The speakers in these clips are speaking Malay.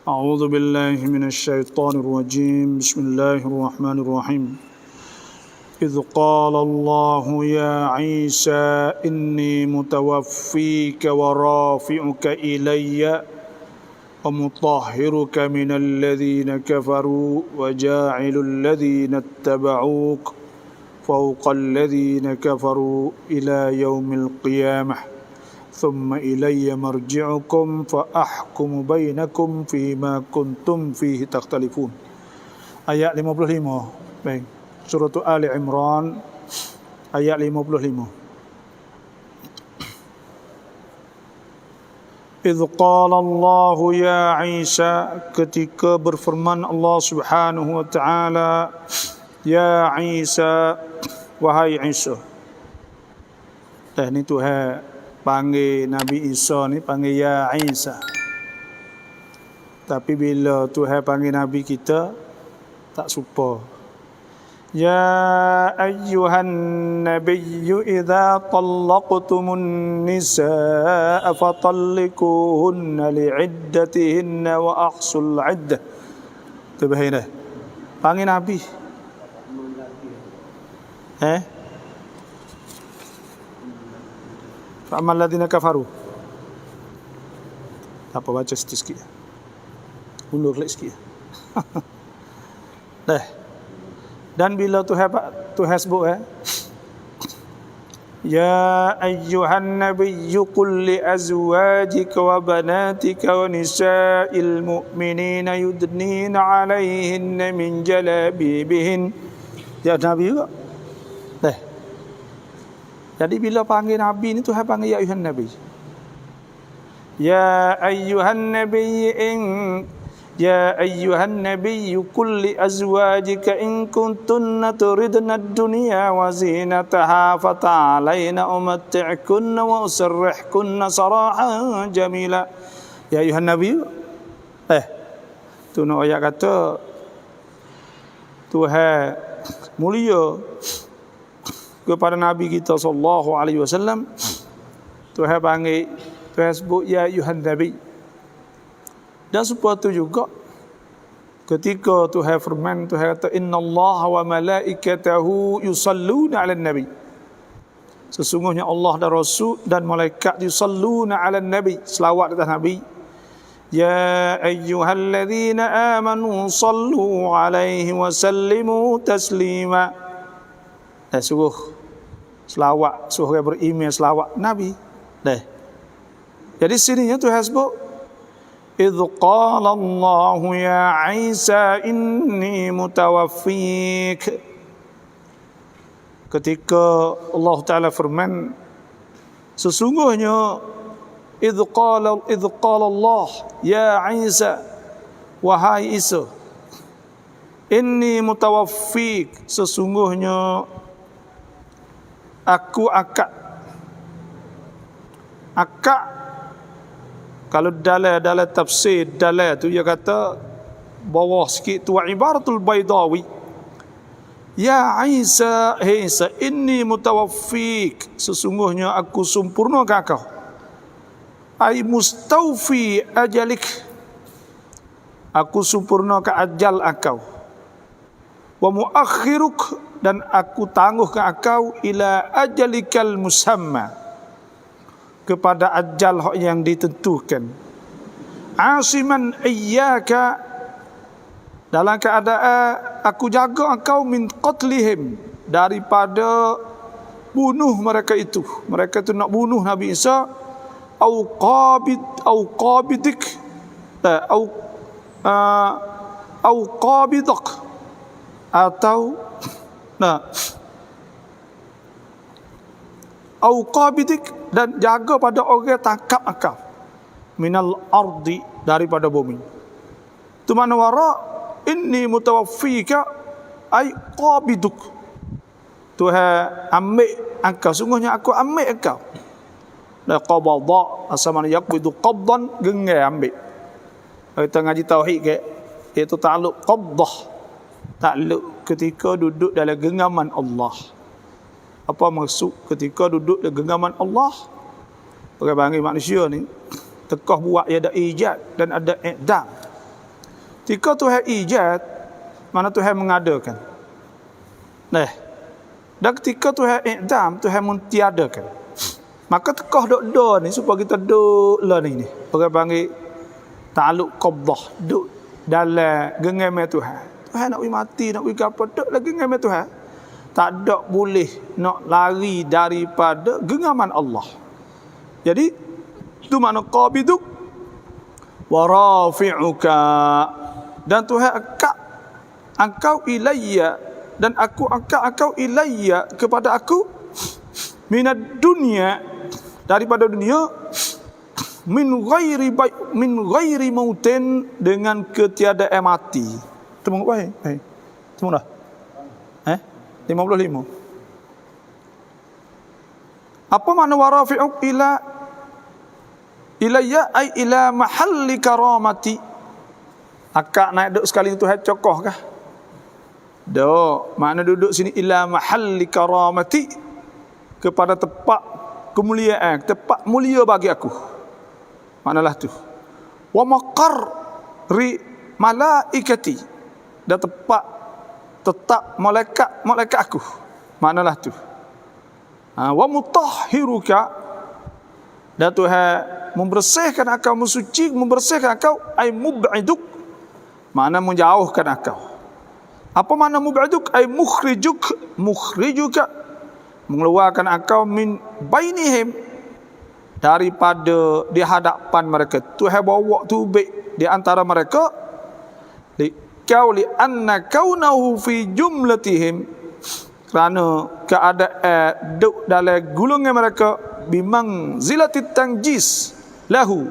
أعوذ بالله من الشيطان الرجيم بسم الله الرحمن الرحيم إذ قال الله يا عيسى إني متوفيك ورافعك إلي ومطهرك من الذين كفروا وجاعل الذين اتبعوك فوق الذين كفروا إلى يوم القيامة ثم إلي مرجعكم فأحكم بينكم فيما كنتم فيه تختلفون. Ayat 55. Baik. Surah Ali Imran ayat 55. Idh qala Allah ya Isa, ketika berfirman Allah Subhanahu wa taala, ya Isa, wahai Isa. Ni Tuhan panggil Nabi Isa ni panggil ya Isa. Tapi bila Tuhan panggil Nabi kita tak suka. Ya ayyuhan nabiyyu idza talaqtumun nisaa fatalliquhunna li'iddatihinna wa ahsul 'iddah. Tu bahaya. Panggil Nabi. Fa'amal ladina kafaru. Tak apa, baca sikit. Undur klik sikit. Dan bila Tuhan sebut ya ayyuhan nabiyyu qul li azwajika wa banatika wa nisa'il mu'minina yudnina 'alayhinna min jalabibihin. Ya Nabi juga. Jadi bila panggil Nabi ni Tuhan panggil ya ayuhan Nabi. Ya ayyuhan nabiy qul li azwajika in kuntunna turidna ad-dunya wa zinataha fata'alaina umatti'kunna wa usarrihkunna sarahan jamila. Ya ayuhan nabiy. Tu nak ayat kata Tuhan mulia kepada Nabi kita sallallahu alaihi wasallam. Tuhan panggil, Tuhan sebut ya ayuhan nabi. Dan supaya tu juga ketika Tuhan firman, Tuhan kata innallaha wa malaikatahu yusalluna 'alan nabi. Sesungguhnya Allah dan Rasul dan malaikat yusalluna 'alan nabi, selawat atas Nabi. Ya ayyuhalladzina amanu sallu 'alaihi wa sallimu taslima. Suruh selawat, suruh beriman selawat Nabi. Jadi sininya Tuhan sebut idh qala Allah ya Isa inni mutawaffik. Ketika Allah Ta'ala firman, sesungguhnya idh qala Allah ya Isa, wahai Isa, inni mutawaffik, sesungguhnya aku akak kalau dalam tafsir dalam tu dia kata bawah sikit tu ibaratul Baydawi, ya Isa, hey Isa, inni mutawaffik, sesungguhnya aku sempurnakan kau, ai mustawfi ajalik, aku sempurnakan ajal kau, wa muakhiruk, dan aku tangguhkan engkau ila ajalikal musamma, kepada ajal yang ditentukan. Asiman iyyaka, dalam keadaan aku jaga engkau min qatlihim, daripada bunuh mereka itu. Mereka itu nak bunuh Nabi Isa, au qabidik au qabidak, atau au qabidik, dan jaga pada orang tangkap engkau minal ardi, daripada bumi. Tu mana wara inni mutawaffika ai qabiduk, Tuhan ambil engkau, sungguhnya aku ambil engkau. Dan qabada asamana yaqbidu qabdan, gengai ambil. Kita ngaji tauhid ke, iaitu takluk qabdah, takluk ketika duduk dalam genggaman Allah. Apa maksud ketika duduk dalam genggaman Allah? Orang panggil manusia ni tekah buat, ada ijad dan ada i'dam. Tika Tuhan ijad, mana Tuhan mengadakan. Nah, dan ketika Tuhan i'dam, Tuhan mentiadakan. Maka tekah dok ni supaya kita duk lah ni. Orang panggil ta'aluk qabdah, duk dalam gengam Tuhan. Tuhan nak mati, nak pergi apa, duk lagi gengam Tuhan. Tak ada boleh nak lari daripada genggaman Allah. Jadi itu makna qabiduk wa rafi'uka, dan Tuhan angkat engkau ilayya, dan aku angkat engkau ilayya kepada aku, minad dunya, daripada dunia, min ghairi mautin, dengan ketiadaan mati. Temu baik. Temu dah. 55. Apa makna warafi'uk ilayya ay ila mahalli karamati? Akak naik duduk sekali Tuhan cokoh kah? Dok, makna duduk sini ila mahalli karamati, kepada tempat kemuliaan, tempat mulia bagi aku. Maknalah tu. Wa maqarri malaikati, dan tempat tetap malaikat aku. Maknalah tu. Wa mutahhiruka, dan Tuhan membersihkan engkau, membersihkan engkau, ay mub'iduk, makna menjauhkan engkau. Apa makna mub'iduk? Ay mukhrijuka, mengeluarkan engkau min bainihim, daripada di hadapan mereka. Tuhan bawa tubik di antara mereka, kau li anna kaunahu fi jumlatihim, kerana keadaan duk dalam gulungan mereka, bimang zilatit tanjis lahu,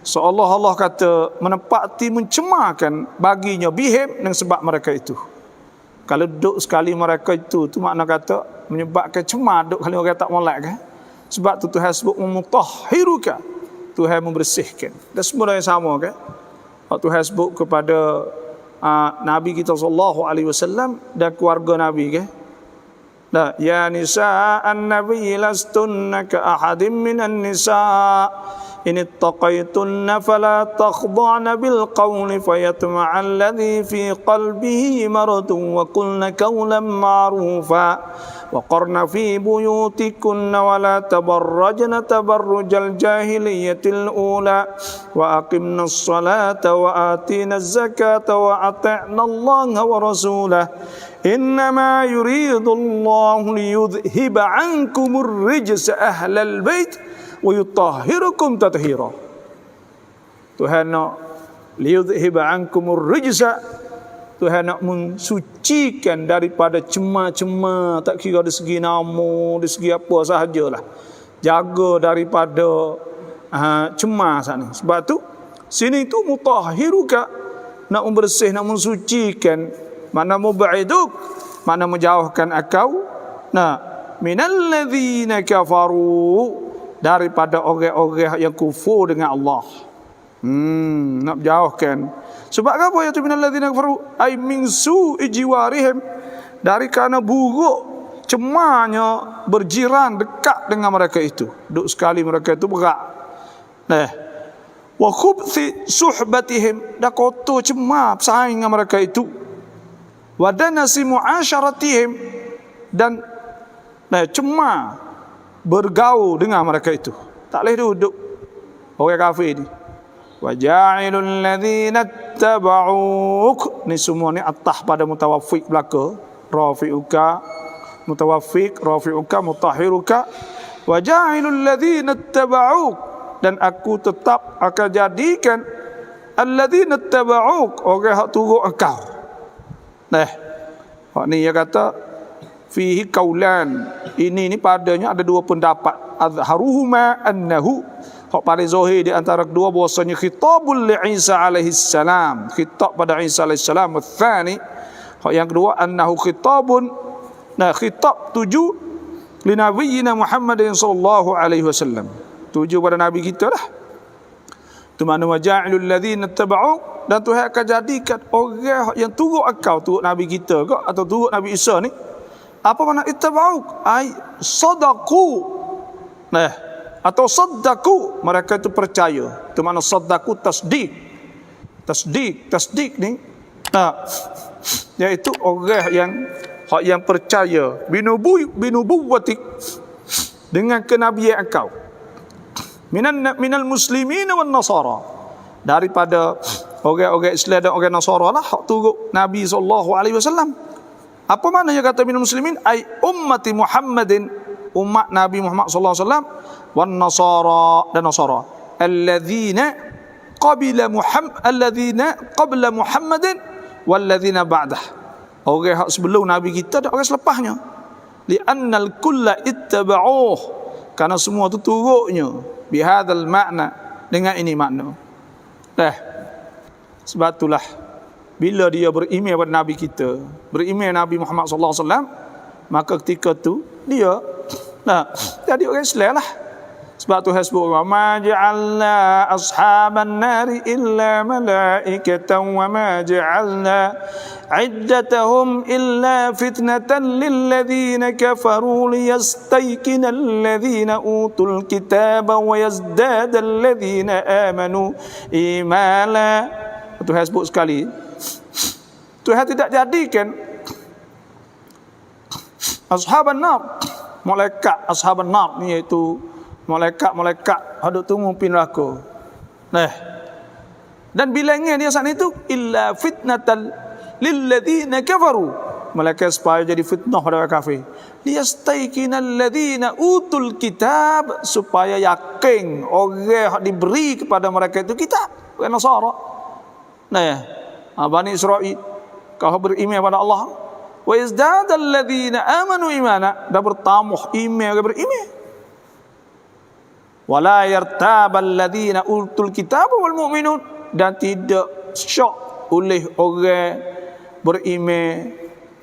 seolah Allah kata menempati mencemarkan baginya, bihim, dengan sebab mereka itu. Kalau duk sekali mereka itu, tu makna kata menyebabkan cemar duk kali orang tak molek kan. Sebab tu Tuhan sebut mutahhiruka, Tuhan membersihkan. Dan semua yang sama kan. Tuhan sebut kepada Nabi kita sallallahu alaihi wasallam dan keluarga Nabi ke. Nah, ya nisa an-nabi lastunna ka ahadin minan nisa in ittaqaytunna fala takhda'na bil qawli fayatma'a alladhi fi qalbihi maradun wa qulna qawlan ma'rufa wa qarna fi buyutikunna wa la tabarrajna tabarrujal jahiliyatil ula wa aqimna as-salata wa atina az-zakata wa ati'na Allaha wa rasulahu innama yuridu Allahu liyudhhiba 'ankumur rijsa ahlal bait wa yutahhirukum tathira. Tuhan nak liyudhhiba 'ankumur rijsa, Tuhan nak mensucikan daripada cemar-cemar, tak kira dari segi nama, dari segi apa sahajalah. Jaga daripada cemar sana. Sebab tu sini tu mutahhiruka, nak membersih, nak mensucikan. Mana mub'iduk, mana menjauhkan engkau. Nah, minalladzina kafaru, daripada orang-orang yang kufur dengan Allah. Nak jauhkan. Sebab apa ya tu minalladzina kafaru? Ay min su'i jiwarihim, dari kerana buruk cemarnya berjiran dekat dengan mereka itu. Duk sekali mereka itu berat. Nah, wa khubthi suhbatihim, dah kotor cemar bersaing dengan mereka itu. Wa danasi mu'asyaratihim, dan cemar bergaul dengan mereka itu. Tak boleh duduk orang kafir ni. Wa ja'ilul ladzina tabauuk, ni semua ni attah pada mutawaffiq belaka. Rafi'uka mutawaffiq, rafi'uka mutahhiruka. Wa ja'ilul ladzina tabauuk, dan aku tetap akan jadikan alladzina tabauuk, orang hak turut engkau. Ni dia kata fihi kaulan, ini padanya ada dua pendapat. Azharuhuma annahu, hak pada zahir di antara kedua bahwasanya khitabul li Isa alaihi salam, khitab pada Isa alaihi salam. Tsani, hak yang kedua annahu khitabun, khitab tuju li nabiyina Muhammadin sallallahu alaihi wasallam, tuju pada nabi kita lah. Tu makna waja'ilul ladzina tabau, dan Tuhan akan jadikan orang yang turut engkau, turut nabi kita ke atau turut Nabi Isa ni. Apa makna ittaba'u? Ai sadaqu. Atau saddaqu, mereka itu percaya. Tu makna saddaqu tasdiq. Tasdik ni, iaitu orang yang percaya binubuwwatik, dengan kenabian engkau, minal muslimin wan nasara, daripada orang-orang Islam dan orang Nasara lah hak turut Nabi SAW. Apa maknanya kata minal muslimin? Ai ummati Muhammadin, umat Nabi Muhammad SAW, wan nasara, dan nasara, alladzina qabla Muhammadin walladzina ba'dah, orang hak sebelum Nabi kita dan orang selepasnya. Li'annal kulla ittaba'uh, karena semua tu turutnya bihadzal makna, dengan ini makna. Sebab itulah bila dia beriman pada Nabi kita, beriman Nabi Muhammad SAW, maka ketika tu dia jadi orang Islam lah. Sebab tu hasbuk wa ma ja'alna ashaban nari illa malaikatan wa ma ja'alna iddatahum illa fitnatan lil ladzina kafaru liyastayqina alladhina utul kitaba wa yazdada alladhina amanu imana. Tuhan sebut sekali, Tuhan tidak jadikan ashaban nar, malaikat ashaban nar ni, iaitu malaikat hadut tunggu pi neraka. Dan bilangnya dia saat itu illa fitnatan lil ladzina kafaru, malaikat supaya jadi fitnah pada orang kafir. Liyastayqina alladhina utul kitab, supaya yakin orang yang diberi kepada mereka itu kitab, orang Nasara. Bani Israil, kau beriman pada Allah. Wa yazdada alladhina amanu imana, dan bertambah iman orang beriman. Wala yartabal ladzina utul kitab wal mu'minun, dan tidak syok oleh orang beriman,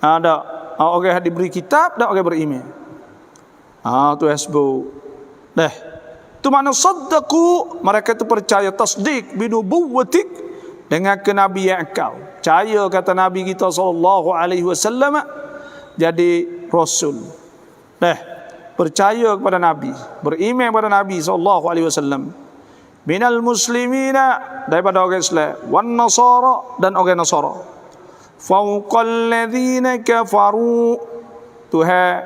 ada orang yang diberi kitab dan orang beriman. Tu hasbu. Tu makna saddaqu, mereka itu percaya, tasdik binubuwwatik, dengan kenabian engkau. Percaya kata Nabi kita SAW jadi rasul. Percaya kepada Nabi, beriman kepada Nabi SAW. Minal muslimina, daripada orang Islam, wan nasara, dan orang Nasara. Fauqal ladzina kafaru, Tuhan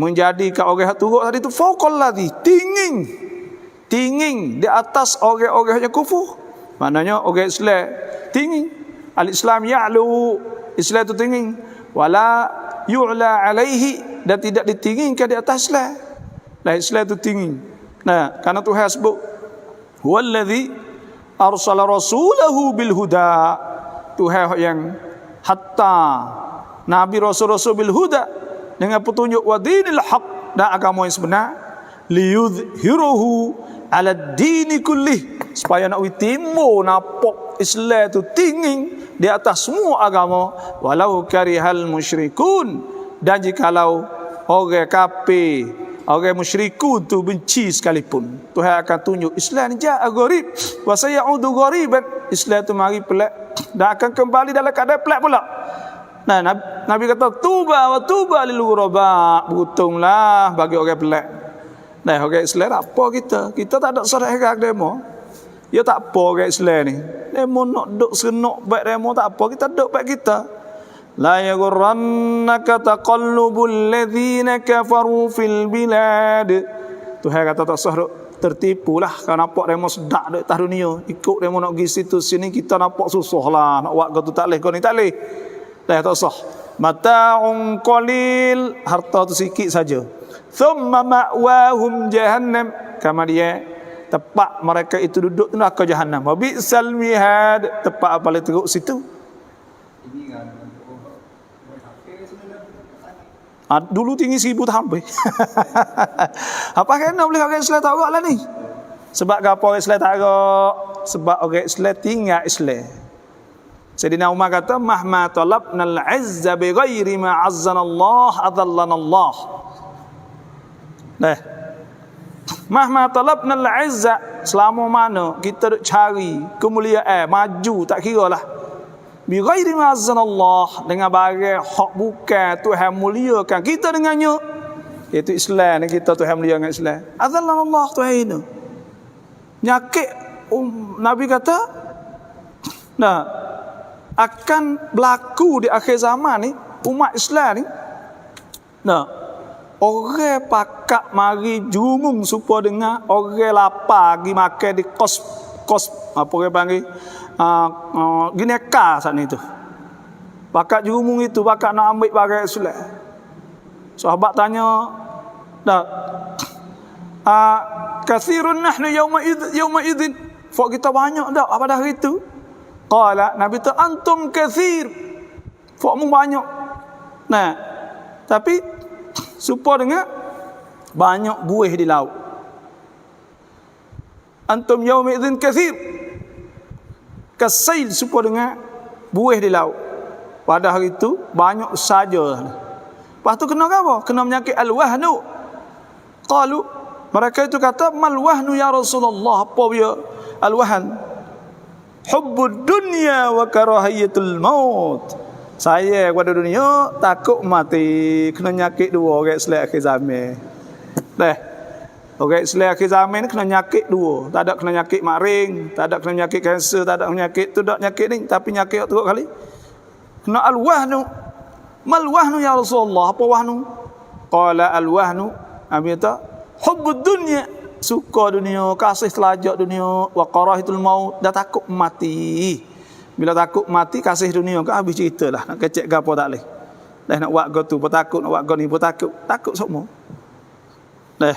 menjadikan orang yang turut tadi itu fauqal ladzi, tinggi di atas orang-orang yang kufur. Maknanya orang Islam tinggi, al-Islam ya'lu, Islam itu tinggi, wala yu'la alaihi, dan tidak ditinggikan di atas Islam. Islam itu tinggi. Karena Tuhan sebut huwallazi arsala rasulahu bil huda, Tuhan yang hatta Nabi Rasul bil huda, dengan petunjuk wa dinil haq, dan agama yang sebenar, liyudhiruhu ala dini kullih, supaya nak timur napok Islam itu tinggi di atas semua agama, walau karihal musyrikun, dan jikalau orang kafir, orang musyrikun tu benci sekalipun, Tuhan akan tunjuk Islam ni ja'a gharib wa sayaudu ghariban, Islam tu mari pelak dan akan kembali dalam keadaan pelak pula. Nabi kata tuba wa tuba lil ghuraba, beruntunglah bagi orang pelak. Orang Islam apa kita tak ada serah demo. Ya tak apa orang Islam ni. Demo nak duk senok baik demo tak apa, kita duk baik kita. La yaghurrannaka taqallubul ladzina kafaru fil bilad. Tuhan kata tak sah tertipulah kalau nampak demo sedak dekat atas dunia. Ikut demo nak pergi situ sini, kita nampak susah lah. Nak buat kau tu tak leh, kau ni tak leh. Tak sah. Mata'un qalil, harta tu sikit saja. Thumma ma'wahum jahannam, kemudian tempat mereka itu duduk neraka jahannam. Wa bi'sal mihad, tempat apa paling teruk situ. Dulu tinggi 1000 tahun. Apa kena boleh orang Islam tak lah ni? Sebab apa orang Islam tak agak? Sebab orang Islam tinggal Islam. Sayyidina Umar kata, mahma talabnal izza bi ghairi ma azzanallah adallanallah. Mahma talabnal izza, selama mana kita duk cari kemuliaan, maju tak kira lah, bi ghairi ma azzanallah, dengan barang hak bukan Tuhan muliakan kita dengannya, iaitu Islam. Kita Tuhan muliakan Islam, adallanallah, Tuhan ini nyakit. Nabi kata Nah, akan berlaku di akhir zaman ni umat Islam ni. Nah, orang pakak mari jumung supaya dengar, orang lapar pergi makan di kos apa orang panggil gineka saat ni tu. Pakak jumung itu pakak nak ambil barang Islam. Sahabat tanya, dah kathirun nahnu yawma idzin. Fak kita banyak dak pada hari itu. Qala Nabi tu antum kathir. Fak mu banyak. Nah, tapi supaya dengar banyak buih di laut. Antum yawma idzin kathir. Kasail supaya dengar buih di laut. Pada hari itu banyak saja. Lepas tu kena apa? Kena menyakit al-wahnu. Qalu, mereka itu kata mal wahnu ya Rasulullah. Apa dia al-wahn? Hubbud dunya wa karahiyatul maut. Saya kepada dunia, takut mati. Kena nyakit dua orang Islam akhir zaman. Dah. Orang Islam akhir zaman ni kena nyakit dua. Tak ada kena nyakit maring, tak ada kena nyakit kanser, tak ada kena nyakit tu, tak nyakit ni, tapi nyakit teruk kali. Kena al-wahnu. Mal wahnu ya Rasulullah? Apa wahnu? Qala al-wahnu, Nabi kata, hubbud dunya, suka dunia, kasih telajak dunia, wa karahitul maut, dah takut mati. Bila takut mati, kasih dunia, kan habis ceritalah. Nak kecek ke apa tak boleh. Dah nak buat go tu pun takut, nak buat go ni pun takut. Takut semua. Dah.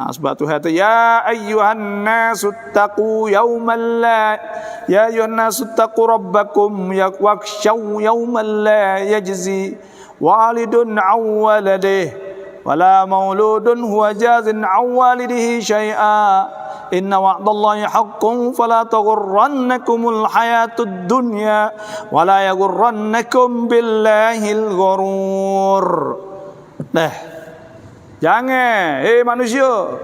Sebab tu kata ya ayyuhan nasu taqu yawman la ya ayyuhan nasu taqu rabbakum wakhshaw yawman la yajzi walidun an waladihi wala mauludun huwa jazin an walidihi syai'a inna wa'dallahi haqqun fala taghurrannakumul hayatud dunya wala yaghurrannakum billahil ghurur. Nah, jangan, manusia,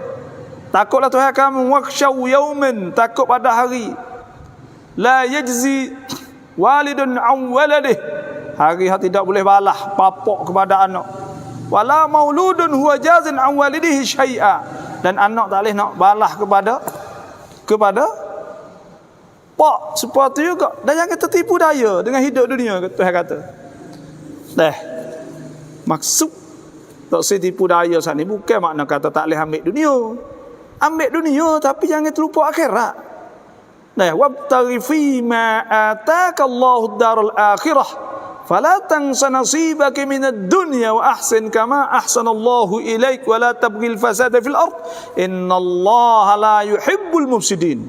takutlah Tuhan kamu, wakhshaw yauman, takut pada hari la yajzi walidun an waladih, hari yang tidak boleh balah bapak kepada anak, wala mauludun huwa jazin an walidihi syai'a, dan anak tak boleh nak balah kepada pak seperti juga. Dan jangan tertipu daya dengan hidup dunia, Tuhan kata. Dah, maksud tak saya tipu daya saat ni bukan makna kata tak boleh ambil dunia. Ambil dunia tapi jangan terlupa akhirat. Nah, wabtaghi fi ma ataka Allahu ad-darul akhirah fala tansa nasibaka minad dunya wa ahsin kama ahsana Allahu ilaik wa la tabghil fasada fil ard innallaha la yuhibbul mufsidin.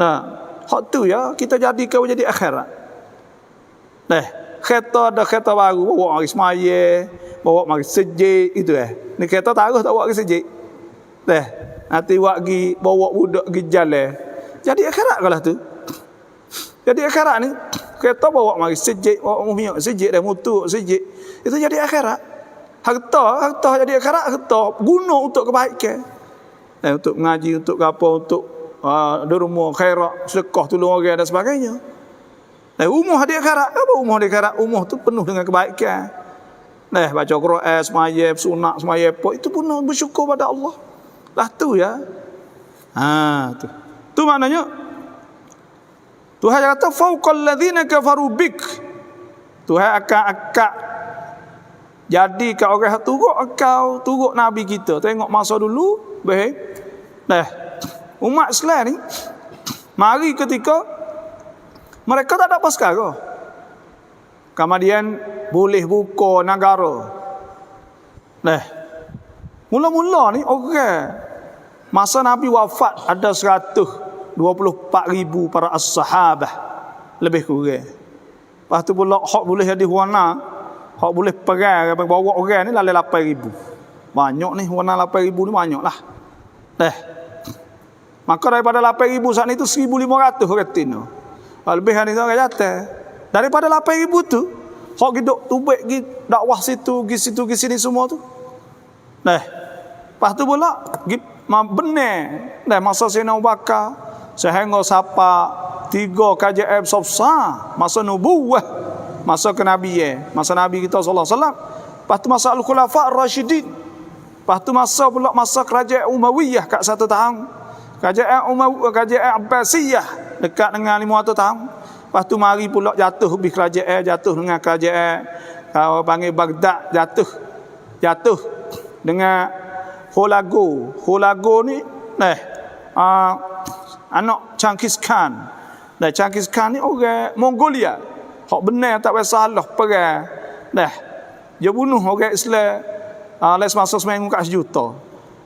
Nah, hak tu ya, kita jadi kau jadi akhirat. Nah, kereta ada kereta baru bawa mari semaya, bawa mari sejik itu ni kereta taruh tak bawa ke sejik dah, nanti buat pergi bawa budak pergi jalan, jadi akhirat kalah tu. Jadi akhirat ni kereta bawa mari sejik, bawa minyak sejik dan mutu sejik, itu jadi akhirat. Harta jadi akhirat, harta guna untuk kebaikan, untuk mengaji, untuk apa, untuk derma khairat, sedekah tolong orang dan sebagainya. Nah, umur di akhirat, apa umur di akhirat? Umur tu penuh dengan kebaikan. Nah, baca Quran, semaya, sunat, semaya apa, itu pun bersyukur pada Allah. Lah tu ya. Tu. Tu maknanya Tuhan kata fauqal ladzina kafaru bik. Tuhan akan akak jadi kat orang turut Nabi kita. Tengok masa dulu, baik. Nah, umat Islam ni mari ketika mereka tak ada apa sekarang. Kemudian boleh buka negara. Nah, mula-mula ni masa Nabi wafat ada 124,000 para as-sahabah lebih kurang. Lepas tu pula hak boleh jadi warna, hak boleh perang bawa orang ni lalai 8,000. Banyak ni warna 8,000 ni banyaklah. Nah, maka daripada 8,000 saat ni tu 1,500 orang tino. Lebih ni orang jatuh. Daripada 8,000 tu, hak hidup tubik gi dakwah situ, gi sini semua tu. Nah, lepas tu pula gi benar. Nah, masa Sayyidina Abu Bakar sehingga siapa 3 KJM Sofsa, masa nubuwah, masa kenabian, masa Nabi kita sallallahu alaihi wasallam. Lepas tu masa Al-Khulafa Ar-Rasyidin. Lepas tu masa pula masa kerajaan Umayyah kat 1 tahun. kerajaan Abbasiyah dekat dengan 500 tahun. Lepas tu mari pula jatuh habis kerajaan, jatuh dengan kerajaan kau panggil Baghdad, jatuh dengan Hulagu ni anak Genghis Khan. Genghis Khan ni orang Mongolia. Hak benar tak salah perang. Dia bunuh orang Islam semasa seminggu kat sejuta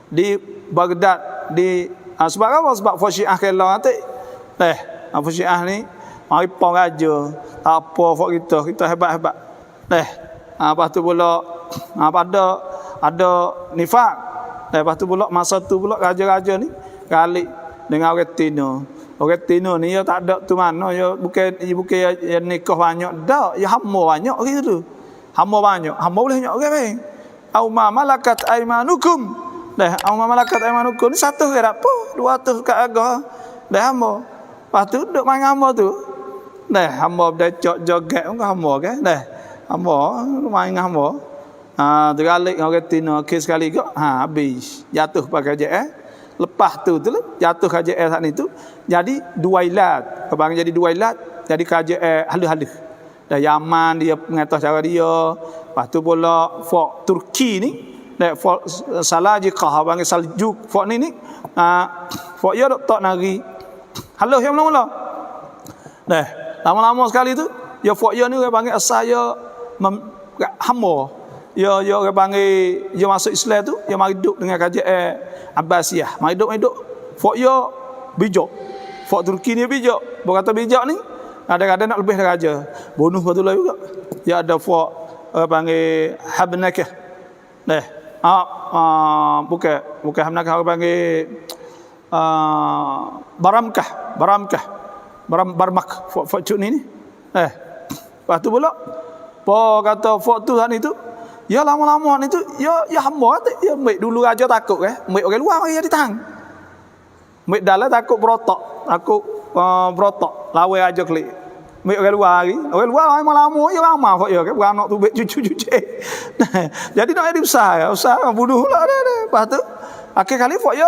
di Baghdad di sebab apa? Sebab Syiah kela nanti. Syiah ni mari pang raja. Tak apa fak kita hebat-hebat. Lepas tu pula ada nifak. Lepas tu pula masa tu pula raja-raja ni galik dengan orang Tino. Orang Tino ni dia tak ada tu mana, dia bukan nikah banyak dak, dia hamba banyak gitu. Hamba banyak, hamba boleh banyak orang baik. Au ma malakat aimanukum. Au ma malakat aimanukum ni 100 ke apa? 200 kat agak. Hamba. Lepas tu duk main hamba tu. Hamba bercak joget pun hamba kan. Hamba main hamba. Tergalik orang Tino kes sekali kok habis jatuh pakai lepas tu jatuh kerajaan saat ni tu jadi Duwailat. Abang jadi Duwailat, jadi kerajaan halus-halus. Yaman dia mengatas cara dia. Lepas tu pula Fort Turki ni, Fort Salajikah abang Saljuk. Fort ni Fort dia dok tak nari. Halus yang mula-mula. Lama-lama sekali tu ya Fort dia ni orang panggil asal dia hamba. Ya orang panggil dia masuk Islam tu, dia mari duduk dengan kerajaan Abbasiyah. Mari duduk. Fort dia bijak. Fort Turki ni bijak. Berkata bijak ni kadang-kadang nak lebih dari raja. Bunuh betul lah juga. Dia ada fort orang panggil Habnakah. Bukan Habnakah, orang panggil Barmak. Fort ni. Lepas tu pula kata fort tu ni tu ya lama-lama ni tu ya hamba ya ambil dulu raja takut ambil orang luar mari dia ditahan. Ambil dalam takut berotak lawan raja kelik. Ambil orang luar lagi. Orang luar lama-lama ya ramah fak ya bukan anak tu ambil cucu-cucu. Jadi nak jadi besar bunuh pula dah. Lepas tu akhir kali fak ya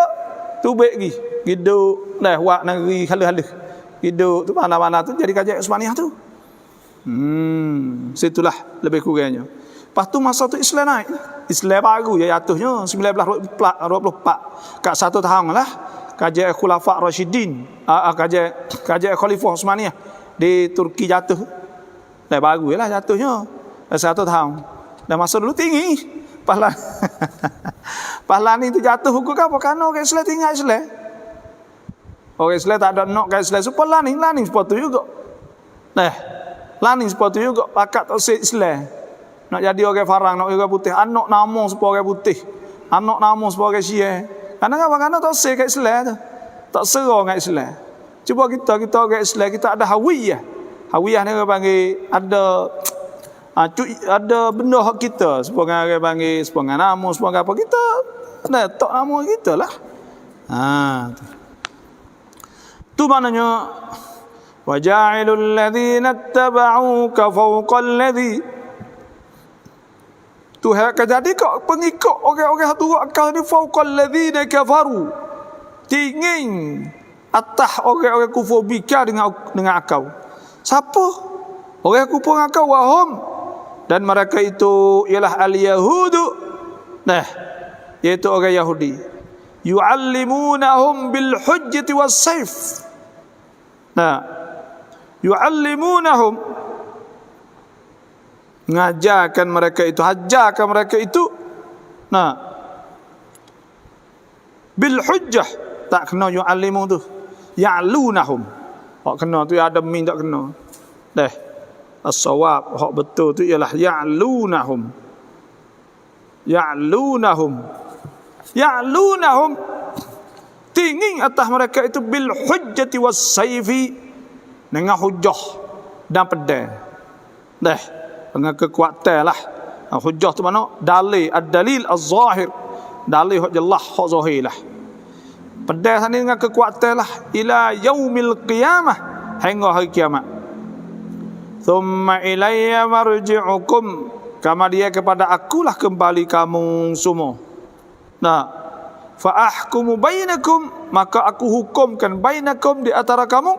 tu ambil lagi. Hidup wak negeri halus-halus. Hidup tu mana-mana tu jadi kerajaan Utsmaniyah tu. Situlah lebih kurangnya. Lepas tu masa tu Islam naik. Islam baru ya jatuhnya 1924 kat 1 tahun lah kerajaan Khulafa Rashidin, kerajaan Khalifah Utsmaniyah di Turki jatuh. Baru lah jatuhnya 1 tahun. Dan masa dulu tinggi Pahlawan itu jatuh hukum apa? Kerana orang Islam tinggal Islam. Orang Islam tak ada nak kat Islam supaya laning sepatu juga. Laning sepatu juga pakat tak se Islam. Nak jadi orang farang, nak orang putih, anak nama supaya orang putih, anak nama supaya orang Syiah. Kadang-kadang tak se kat Islam tu. Tak serang kat Islam. Cuba kita orang Islam, kita ada hawiyah. Hawiyah ni orang panggil ada benda hak kita, supaya orang panggil supaya nama, supaya apa kita tak nama kita lah. Tu maknanya waja'ilul ladzina ittaba'uka fawqal ladzi. Tuhan akan jadi kau pengikut orang-orang turut akal ni fawqal ladzina kafaru. Tinggi atas orang-orang kufur bika dengan akal. Siapa? Orang kufur akal wahum, dan mereka itu ialah al-yahudu. Iaitu orang Yahudi. Yu'allimunahum bil hujjati was sayf. Yu'allimunahum, ngajarkan mereka itu, hajarkan mereka itu bil hujjah. Tak kena yu'allimu tu, ya'lunahum. Hak kena tu ada min tak kena. As-sawab hak betul tu ialah ya'lunahum. Tinggi atas mereka itu bil hujjati was sayfi, dengan hujjah dan pedang. Dengan kekuatan lah. Hujjah tu mana? Dalil, ad-dalil az-zahir. Dalil hak jelas, hak zahir lah. Pedang sana dengan kekuatan lah. Ila yaumil qiyamah, hingga hari kiamat. Thumma ilayya marji'ukum, kama dia kepada akulah kembali kamu semua. fa ahkumu bainakum, maka aku hukumkan bainakum di antara kamu,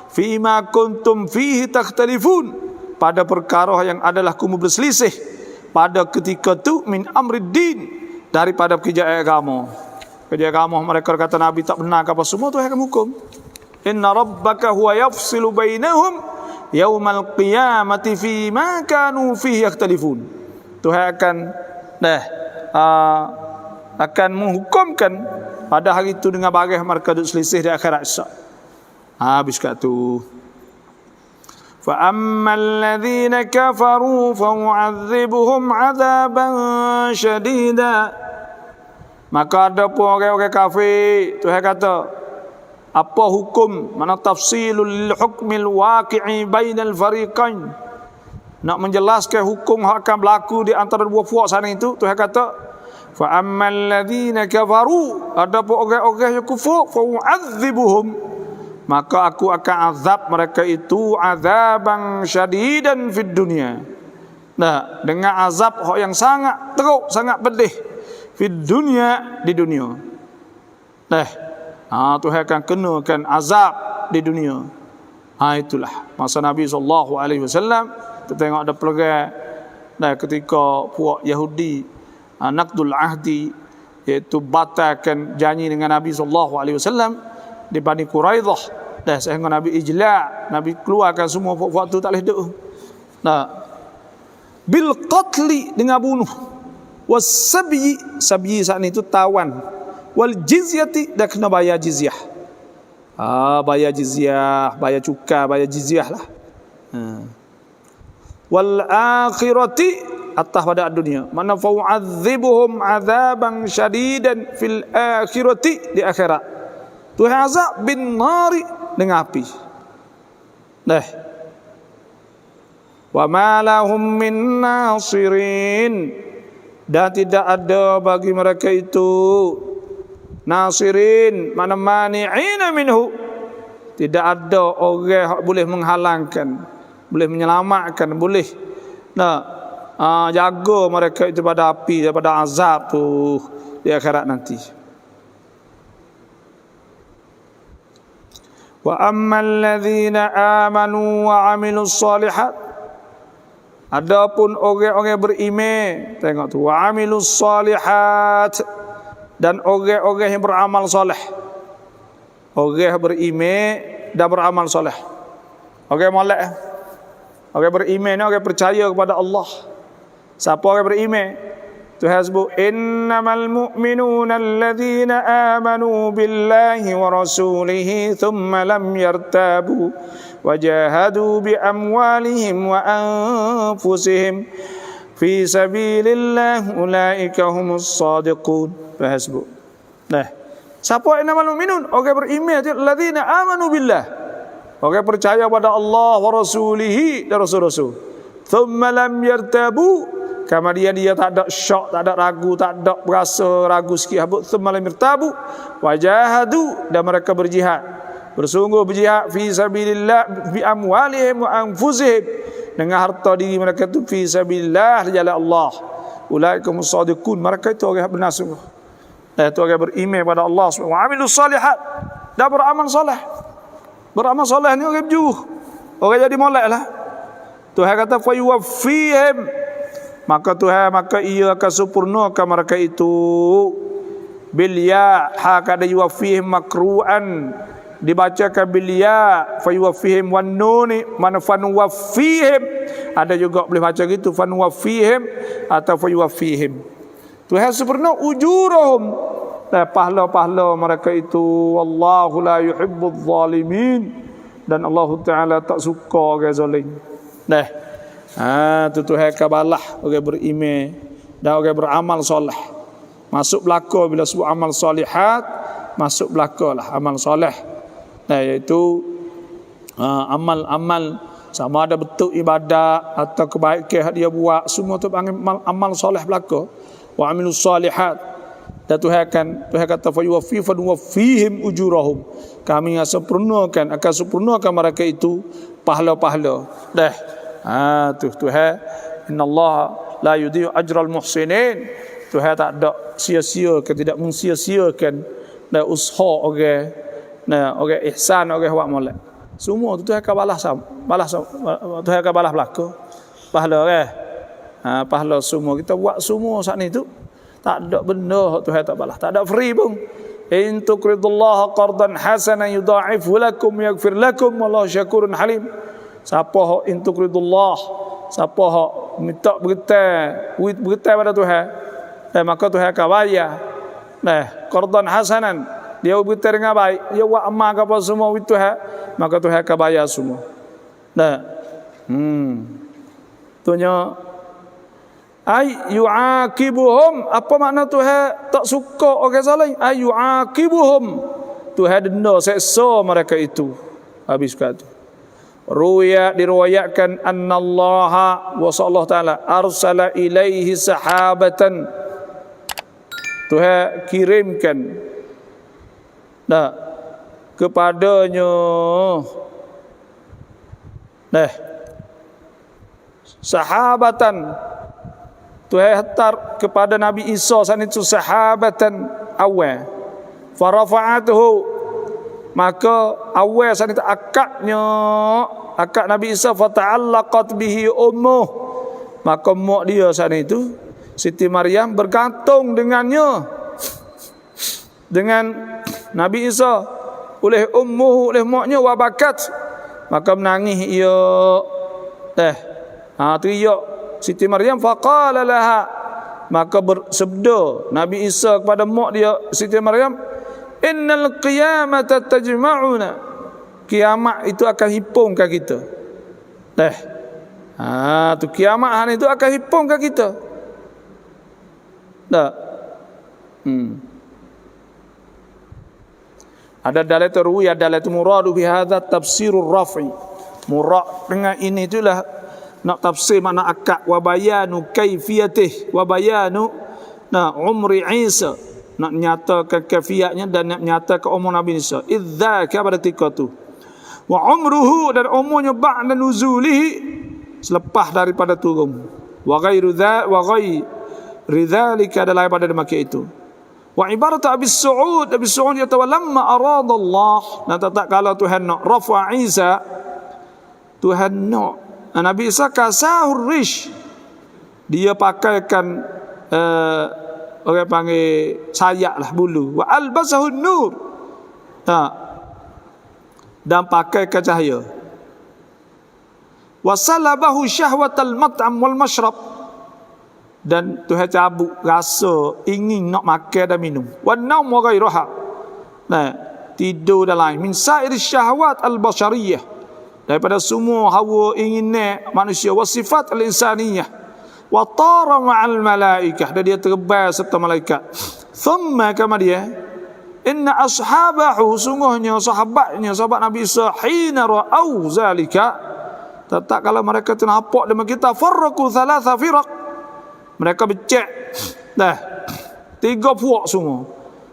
fima kuntum fihi takhtalifun, pada perkara yang adalah kamu berselisih pada ketika itu, min amriddin, daripada kerja agama. Kerja agama mereka kata Nabi tak benar apa semua, Tuhan akan hukum. Inna rabbaka huwa yafsilu bainahum yaumal qiyamati fima kanu fihi yakhtalifun. Tuhan akan menghukumkan pada hari itu dengan bagaimana mereka duduk selisih di akhirat esok. Habis kat tu. Fa ammal ladzina kafaru fa mu'adzibuhum 'adzaban syadida. Maka ada pun orang-orang kafir, Tuhan kata, apa hukum, mana tafsilul hukmil waqi'i bainal fariqain, nak menjelaskan hukum yang akan berlaku di antara dua puak sana itu. Tuhan kata, fa ammal ladzina kafaru, ada pun orang-orang yang kufur, fa mu'adzibuhum, maka aku akan azab mereka itu azaban syadidan fid dunya. Nah, dengan azab yang sangat teruk, sangat pedih fid dunya, di dunia. Nah, Tuhan akan kenakan azab di dunia. Itulah masa Nabi SAW. Kita tengok ada perang, ketika puak Yahudi naqdul ahdi, iaitu batalkan janji dengan Nabi SAW di Bani Quraidah. Sehingga Nabi ijla', Nabi keluarkan semua waktu tak boleh duduk. Bil qatli, dengan bunuh. Was sabyi, sabyi saat itu tawan. Wal jizyati, dah kena bayar jizyah. Bayar jizyah, bayar cukai, bayar jizyah lah. Wal akhirati, atas pada dunia. Mana fa'u'adzibuhum azaban syadidan fil akhirati, di akhirat. Tuhan azab bin nari, dengan api. Wa ma lahum min nasirin, dan tidak ada bagi mereka itu nasirin, mana mani'ina minhu, tidak ada orang boleh menghalangkan, boleh menyelamatkan, boleh jaga mereka itu pada api, daripada azab tu di akhirat nanti. Wa ammal ladzina amanu wa 'amilus shalihat, adapun orang-orang beriman, tengok tu, wa 'amilus shalihat, dan orang-orang yang beramal soleh. Orang beriman dan beramal soleh. Orang molek, orang beriman ni orang percaya kepada Allah. Siapa orang beriman? Tuhan sebut, innamal mu'minuna alladhina amanu billahi wa rasulihi thumma lam yartabu wajahadu bi amwalihim wa anfusihim fi sabilillah ulaika humus shadiqun. Tuhan sebut. Siapa innamal mu'minun? Orang beriman alladhina amanu billah, orang percaya pada Allah wa rasulihi, dan rasul-rasul. Thumma lam yartabu, kemudian dia tak ada syak, tak ada ragu, tak ada berasa ragu sikit. Habut thumma lam yartabu wajahadu, dan mereka berjihad, bersungguh berjihad fi sabilillah bi amwalihim wa anfusihim, dengan harta diri mereka itu fi sabilillah, di jalan Allah. Ulaika humus shadiqun, mereka itu orang benar sungguh. Itu orang beriman pada Allah SWT. Wa amilus salihat, dan beramal soleh. Beramal soleh ni orang berjuh, orang jadi molek lah. Tuhan kata fa yuwaffihim, maka Tuhan, maka ia akan sempurnakan mereka itu. Bil ya, hakada yuwaffihim makru'an, dibacakan bil ya, fa yuwaffihim wan nun, man fan waffihim, ada juga boleh baca gitu, fan waffihim atau fa yuwaffihim. Tuhan sempurna ujurahum, pahala-pahala mereka itu. Wallahu la yuhibbudz zalimin, dan Allah Taala tak suka orang zalim. Tu Tuhan kabalah orang beriman dan orang beramal soleh. Masuk belaka bila sebut amal solihat, masuk belaka lah amal soleh. Iaitu amal-amal, sama ada betul ibadat atau kebaikan dia buat, semua tu panggil amal soleh belaka. Wa amilus solihat, dan Tuhan kata fa yuwaffihim ujurahum, kami akan sempurnakan mereka itu pahala-pahala. Tu Tuhan, innallaha la yudhi'u ajral muhsinin, Tuhan tak ada sia-siakan, tidak mensia-siakan dan usaha orang, orang ihsan, orang buat molek. Semua tu Tuhan akan balas Tuhan akan balas belaka. Pahala pahala semua kita buat semua saat ni tu tak ada benda Tuhan tak balas, tak ada free pun. In tuqridullaha qardan hasanan yudha'ifhu lakum yaghfir lakum wallahu syakurun halim. Siapa in tuqridullah, siapa minta bergetar pada Tuhan, maka Tuhan akan bayar. Qardan hasanan, dia bergetar dengan baik, dia buat amal apa semua itu maka Tuhan akan bayar semua. Tunya ay yu'aqibuhum, apa makna Tuhan tak suka orang zalim? Ay yu'aqibuhum, Tuhan denda seksa mereka itu. Habis kata ruya, diriwayatkan annallaha wa sallallahu taala arsala ilaihi sahabatan, Tuhan kirimkan kepadanya sahabatan, Tuhan hantar kepada Nabi Isa saat itu sahabatan awal, farafa'atuhu, maka awal saat itu akak Nabi Isa, fata'allaqat bihi ummuh, maka mak dia saat itu Siti Maryam bergantung dengannya, dengan Nabi Isa, oleh ummuh, oleh maknya, wabakat, maka menangis ia teriak Siti Maryam, faqala laha, maka bersabda Nabi Isa kepada mak dia Siti Maryam, innal qiyamata tajma'una, kiamat itu akan himpungkan kita. Tu kiamat hari itu akan himpungkan kita. Ada dalil terwi, ada dalil muradu bi hadza tafsirur rafi. Murad dengan ini itulah nak tafsir makna akad, wa bayanu kaifiyatih, wa bayanu umri Isa, nak nyatakan kaifiatnya dan nak nyatakan umur Nabi Isa. Idzaka pada ketika tu. Wa umruhu, dan umurnya ba'da nuzulihi, selepas daripada turun. Wa ghairu dzalika, adalah pada demikian itu. Wa ibarat Abi Su'ud kata walamma arada Allah, dan tak kala Tuhan nak rafa Isa, Tuhan nak Nabi Isa kasahur rish, dia pakaikan orang panggil sayap lah, bulu, wa albasahun nur, dan pakaikan cahaya, wa salabahu syahwatal mat'am wal mashrab, dan Tuhan cabut rasa ingin nak makan dan minum, wa naum wa ghairaha, tidur dan lain, min sa'ir syahwat al-bashariyah, daripada semua hawa ingin manusia, wa sifat al-insaniyah, wa tara ma'al malaikah, dan dia terbang serta malaikat. Thumma kama dia, inna ashabahu, sungguhnya sahabat Nabi Isa, hina ra'au zalika, tak kalau mereka ternampak dengan kita, farraqu thalatha firaq, mereka becek 3 puak semua.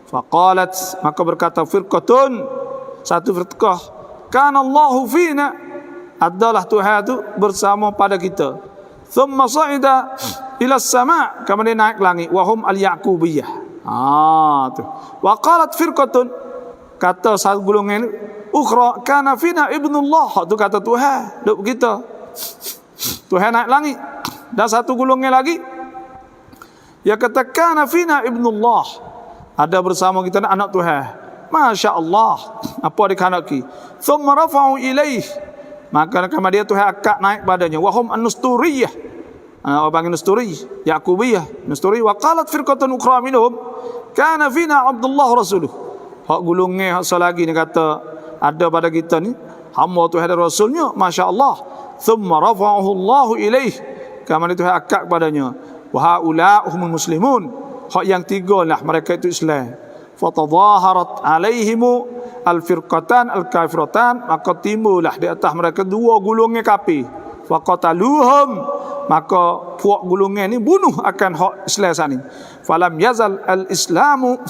Faqalat, maka berkata firqatun, satu firqah, kana Allahu fina, adalah Tuhan itu bersama pada kita. Thumma sa'ida ila as-sama', kemudian naik langit, wa hum al-yaqubiyah. Tu. Wa qalat firqatun, kata satu golongan ukhra, kana fina ibnullah, tu kata Tuhan duk kita, Tuhan naik langit. Dan satu golongan lagi, ya kata kana fina ibnullah, ada bersama kita anak Tuhan. Masya Allah, apa dikehendaki. Thumma rafa'u ilaih, maka dia Tuhan akak naik padanya. Wahum an-nusturiyah, orang panggil nusturi, Yaqubiyah, nusturi. Wa qalat firqatun ukhra minhum, kana fina Abdullah rasuluh, hak gulungnya hak selagi ni kata ada pada kita ni hamba Tuhan dan Rasulnya. Masya Allah. Thumma rafa'ahu Allahu ilaih, kama Tuhan akak padanya. Wa haula humul muslimun, hak yang tiga lah mereka itu Islam. Fatadhaharat alaihimu al-firqatan al-kafiratan, maka timbullah di atas mereka 2 golongan kafir. Faqataluhum, maka puak golongan ni bunuh akan hak Islam sani. Falam yazal al-islamu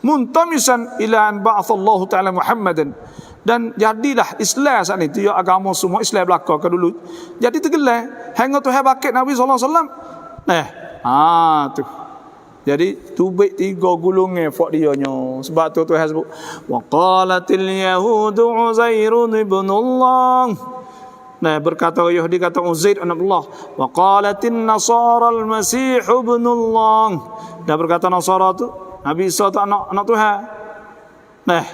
muntamisan ila an ba'athallahu ta'ala Muhammadan, dan jadilah Islam sani tu, ya agama semua Islam belaka ke dulu, jadi tergelar hingga Tuhan bakit Nabi sallallahu alaihi wasallam. Tu Jadi tubik 3 gulungan fak dia nya. Sebab tu Tuhan sebut wa qalatil yahudu Uzairun ibnullah. Nah, berkata Yahudi kata Uzair anak Allah. Wa qalatin nasara al-masih ibnullah. Dan berkata Nasara tu Nabi Isa tu anak Tuhan. Nah,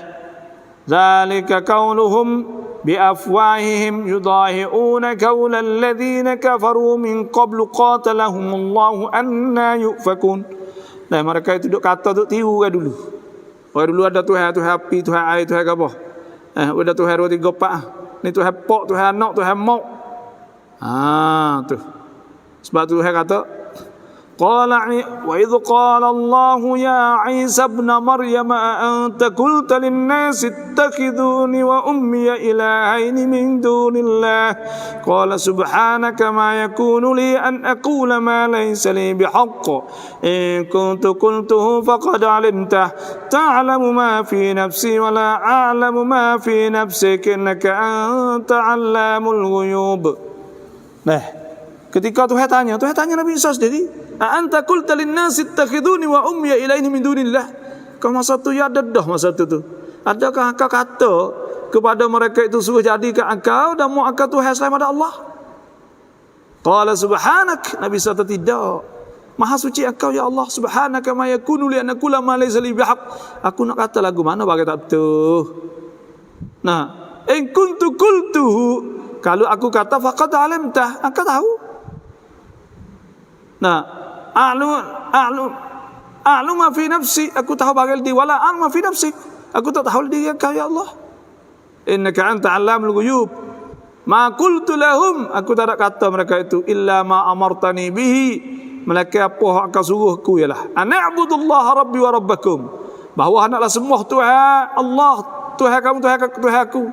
zalika qauluhum بأفواههم يضاهئون قول الذين كفروا من قبل قاتلهم الله أنى يؤفكون. Nah, mereka itu duk kata duk tiru kan dulu. Orang dulu ada Tuhan api, Tuhan air, Tuhan apa? Ada Tuhan 2 3 4. Ni Tuhan Pak, Tuhan Anak, Tuhan Maut. Tu. Sebab tu Tuhan kata وإذ قال الله يا عيسى ابن مريم أأنت قلت للناس اتخذوني وأمي إلهين من دون الله قال سبحانك ما يكون لي أن أقول ما ليس لي بحق إن كنت قلته فقد علمته تعلم ما في نفسي ولا أعلم ما في نفسك إنك أنت علام الغيوب. Nah, ketika Tuhan tanya Nabi Isa sendiri, anta qulta lin-nasi ittakhiduni wa ummi ilaini min dunillah. Kau masa tu ya dedah masa tu. Adakah engkau kata kepada mereka itu suruh jadikan engkau dan mu engkau Tuhan selain pada Allah? Qala subhanak. Nabi Isa tidak. Maha suci engkau ya Allah. Subhanaka ma yakunu li an aqula ma laysa li bihaq. Aku nak kata lagu mana bagi tak betul. Nah, in kuntu qultuhu, kalau aku kata faqad alimtah, engkau tahu. Nah, a'lu ma fi nafsi, aku tahu bagai di wala a'lu ma fi nafsi, aku tak tahu diri engkau ya Allah. Innaka anta 'allamul ghuyub. Ma qultu lahum, aku tak ada kata mereka itu illa ma amartani bihi, melainkan apa engkau suruh aku ialah an'budullaha rabbi wa rabbakum, bahawa hendaklah sembah Tuhan Allah, Tuhan kamu, Tuhan aku.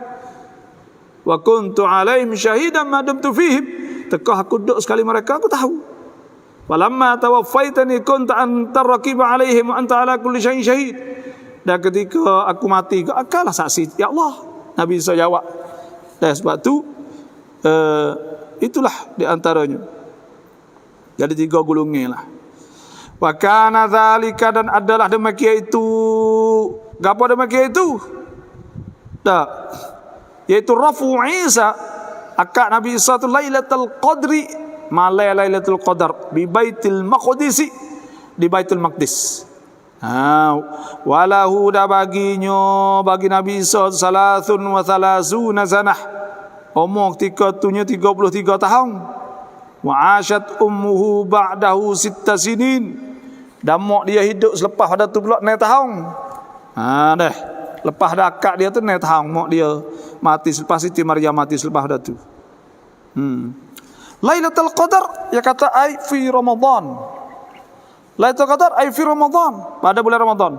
Wa kuntu 'alaihim syahidan ma dumtu fihim, tekah aku duduk sekali mereka aku tahu. Walamma tawaffaitani kunta anta raqiba alaihim wa anta ala kulli syai'in syahid. Dan ketika aku mati, akalah saksi ya Allah. Nabi Isa jawab. Dan sebab tu itulah di antaranya. Jadi 3 gulungan lah. Wa kana dzalika, dan adalah demikian itu. Gapo demikian itu? Dah. Yaitu rafu Isa akak Nabi Isa tu Lailatul Qadri, malam Lailatul Qadar di Baitul Maqdis, di Baitul Maqdis. Walahu da baginya, bagi Nabi Isa 33 sanah, umur ketikanya 33 tahun. Wa asyat ummuhu ba'dahu 6 sinin, dan mak dia hidup selepas pada tu pula 6 tahun. Dah lepas dah akak dia tu 6 tahun, mak dia mati selepas Siti Maryam mati selepas dah tu. Lailatul Qadar, ya kata ai fi Ramadan. Lailatul Qadar ai fi Ramadan, pada bulan Ramadan.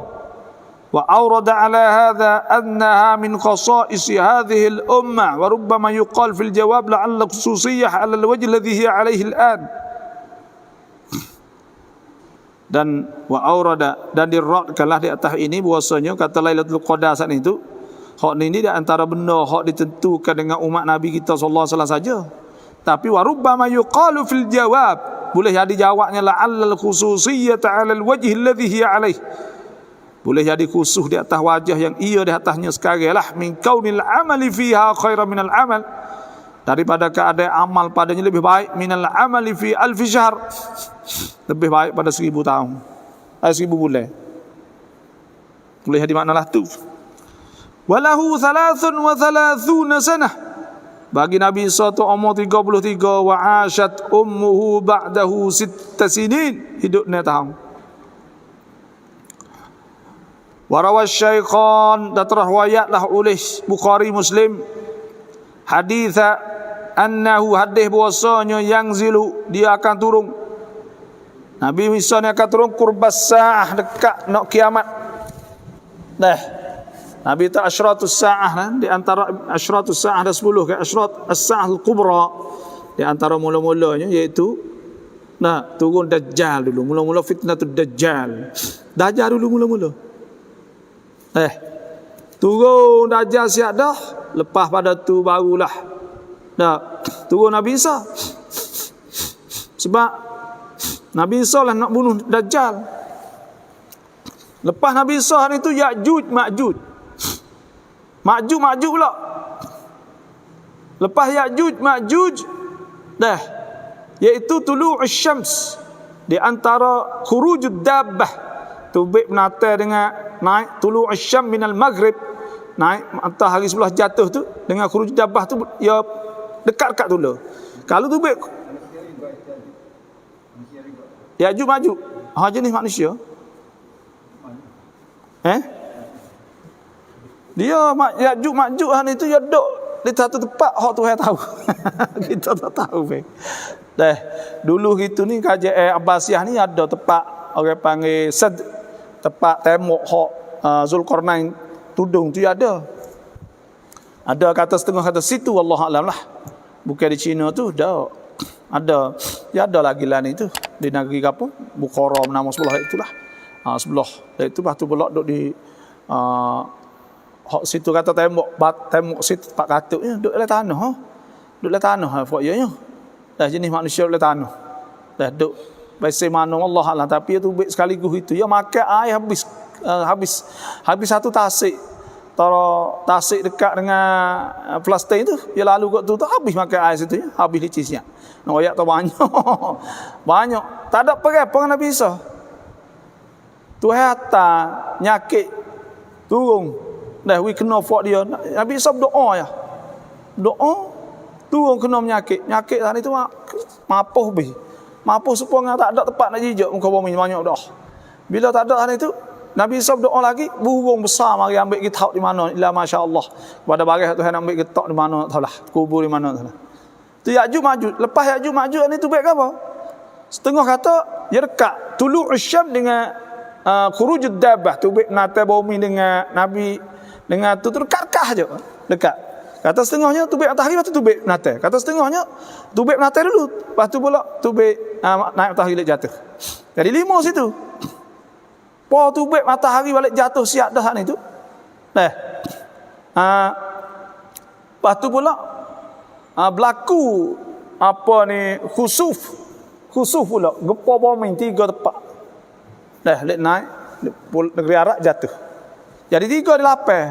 Wa awrada ala hadha annaha min khasa'is hadhihi al-ummah wa rubbama yuqal fil jawab la'alla khususiyyah ala al-wajh alladhi hiya alayhi al-an. Dan wa awrada, dan diratkanlah di atas ini bahwasanya kata Lailatul Qadar saat itu hak ini di antara benda hak ditentukan dengan umat Nabi kita sallallahu alaihi wasallam saja. Tapi warubbama yuqalu fil jawab, boleh jadi jawabnya la'allal khususiyyah 'ala al-wajh alladhi hiya alaih, boleh jadi khusus di atas wajah yang ia di atasnya sekarang lah, min kaunil amali fiha khairan minal amal, daripada keadaan amal padanya lebih baik, minal amali fi alfi syahr, lebih baik pada 1000 tahun, 1000 bulan. Boleh jadi maknalah tu. Walahu 33 sanah, bagi Nabi Isa tu umur 33, wa asyat ummuhu ba'dahu 6 sinin, hidup 6 tahun. Wa rawash syaikhan, dan terriwayatlah oleh Bukhari Muslim haditha annahu, hadis bahwasanya yang zilu, dia akan turun, Nabi Isa ni akan turun qurbas sa'ah, dekat nak kiamat. Nabi tak asyratus sa'ah kan, di antara asyratus sa'ah ada 10 kan, asyrat as-sa'ah al-kubra, di antara mula-mulanya iaitu turun Dajjal dulu, mula-mula fitnatul Dajjal. Dajjal dulu mula-mula. Turun Dajjal siap dah, lepas pada tu barulah turun Nabi Isa. Sebab Nabi Isa lah nak bunuh Dajjal. Lepas Nabi Isa hari itu Ya'juj Ma'juj. Ma'juj pula. Lepas Ya'juj Ma'juj dah, iaitu tulu'us syams, di antara khurujud dabbah, tubik menata dengan naik tulu'us syams minal maghrib, naik matahari sebelah jatuh tu dengan khurujud dabbah tu ya dekat-dekat tu lah. Kalau tubik Ya'juj Ma'juj, jenis manusia. Dia Ya'juj Ma'juj itu dia duduk di satu tempat hak Tuhan tahu. Kita tak tahu weh. Dah, dulu gitu ni kerajaan Abbasiyah ni ada tempat orang panggil tempat tembok hak Zulkarnain tudung tu ada. Ada kata setengah kata situ, wallahu alam lah. Bukan di China tu dah. Ada. Ya ada lagi lah ni tu di negeri apa? Bukhara nama sebelah itulah. Sebelah. Itu lepas tu pula duduk di hak situ kata tembok situ tempat katuknya duduk dalam tanah duduk dalam tanah fak ya dah jenis manusia dalam tanah dah duduk biasa mana Allah lah, tapi tu baik sekaligus itu ya makan air habis satu tasik. Taro tasik dekat dengan plastik itu ya lalu kat tu habis makan air situ ya, habis licisnya nak royak tu banyak tak ada pergi apa Nabi Isa tu hantar nyakit turun. Dah kena fok dia. Nabi Isa berdoa ya. Doa turun kena Nyakit hari tu mapuh be. Mapuh supaya tak ada tempat nak jijak muka bumi banyak dah. Bila tak ada hari tu Nabi Isa berdoa lagi, burung besar mari ambil kita di mana ila masya-Allah. Pada baris Tuhan ambil kita di mana tahulah. Kubur di mana tahulah. Tu Ya'juj Ma'juj. Lepas Ya'juj Ma'juj ni tu baik ke apa? Setengah kata dia dekat tulu'us syams dengan khurujud dabbah, tu baik nata bumi dengan Nabi dengan tu dekat je. Dekat. Kata setengahnya tubik matahari, lepas tu tubik nata. Kata setengahnya tubik nata dulu, lepas tu pula tubik naik matahari balik jatuh. Jadi 5 situ. Po tubik matahari balik jatuh siap dah ni tu. Dah. Lepas tu pula berlaku apa ni khusuf pula, gempa bumi 3 tempat. Dah lek naik negeri Arab jatuh. Jadi 3 di lapar.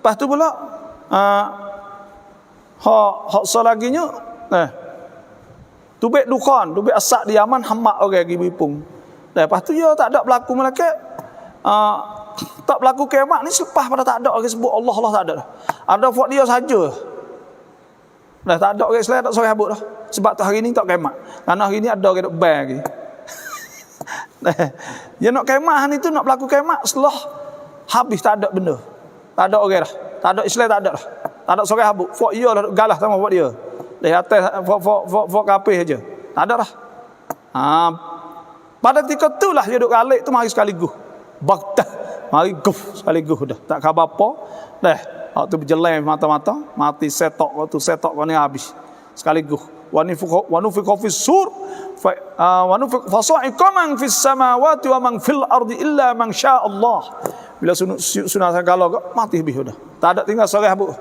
Lepas tu pula hak selaginya tubik dukhan, tubik asap di Yaman hamak orang pergi bipung. Lepas tu ya tak ada berlaku malaikat tak berlaku kiamat ni selepas pada tak ada orang sebut Allah tak ada dah. Ada fak dia saja. Dah tak ada orang selain tak sorang habuk dah. Sebab tu hari ni tak kiamat. Karena hari ni ada orang duk ban lagi. Dia nak kiamat ni tu nak berlaku kiamat setelah habis tak ada benda. Tak ada orang dah. Tak ada Islam tak ada dah. Tak ada sorang habuk. Fak dia lah galah sama fak dia. Di atas fak kafir saja. Tak ada dah. Pada ketika tu lah dia duk galik tu mari sekaligus. Bagdah. Mari guf sekaligus dah. Tak khabar apa. Dah. Waktu berjalan mata-mata, mati setok waktu setok ni habis. Sekaligus. Wa nufikha fis sur wa nufikha fasa'iqa man fis samawati wa man fil ardi illa man syaa Allah. Bila sunat segala mati habis dah. Tak ada tinggal sorang habuk.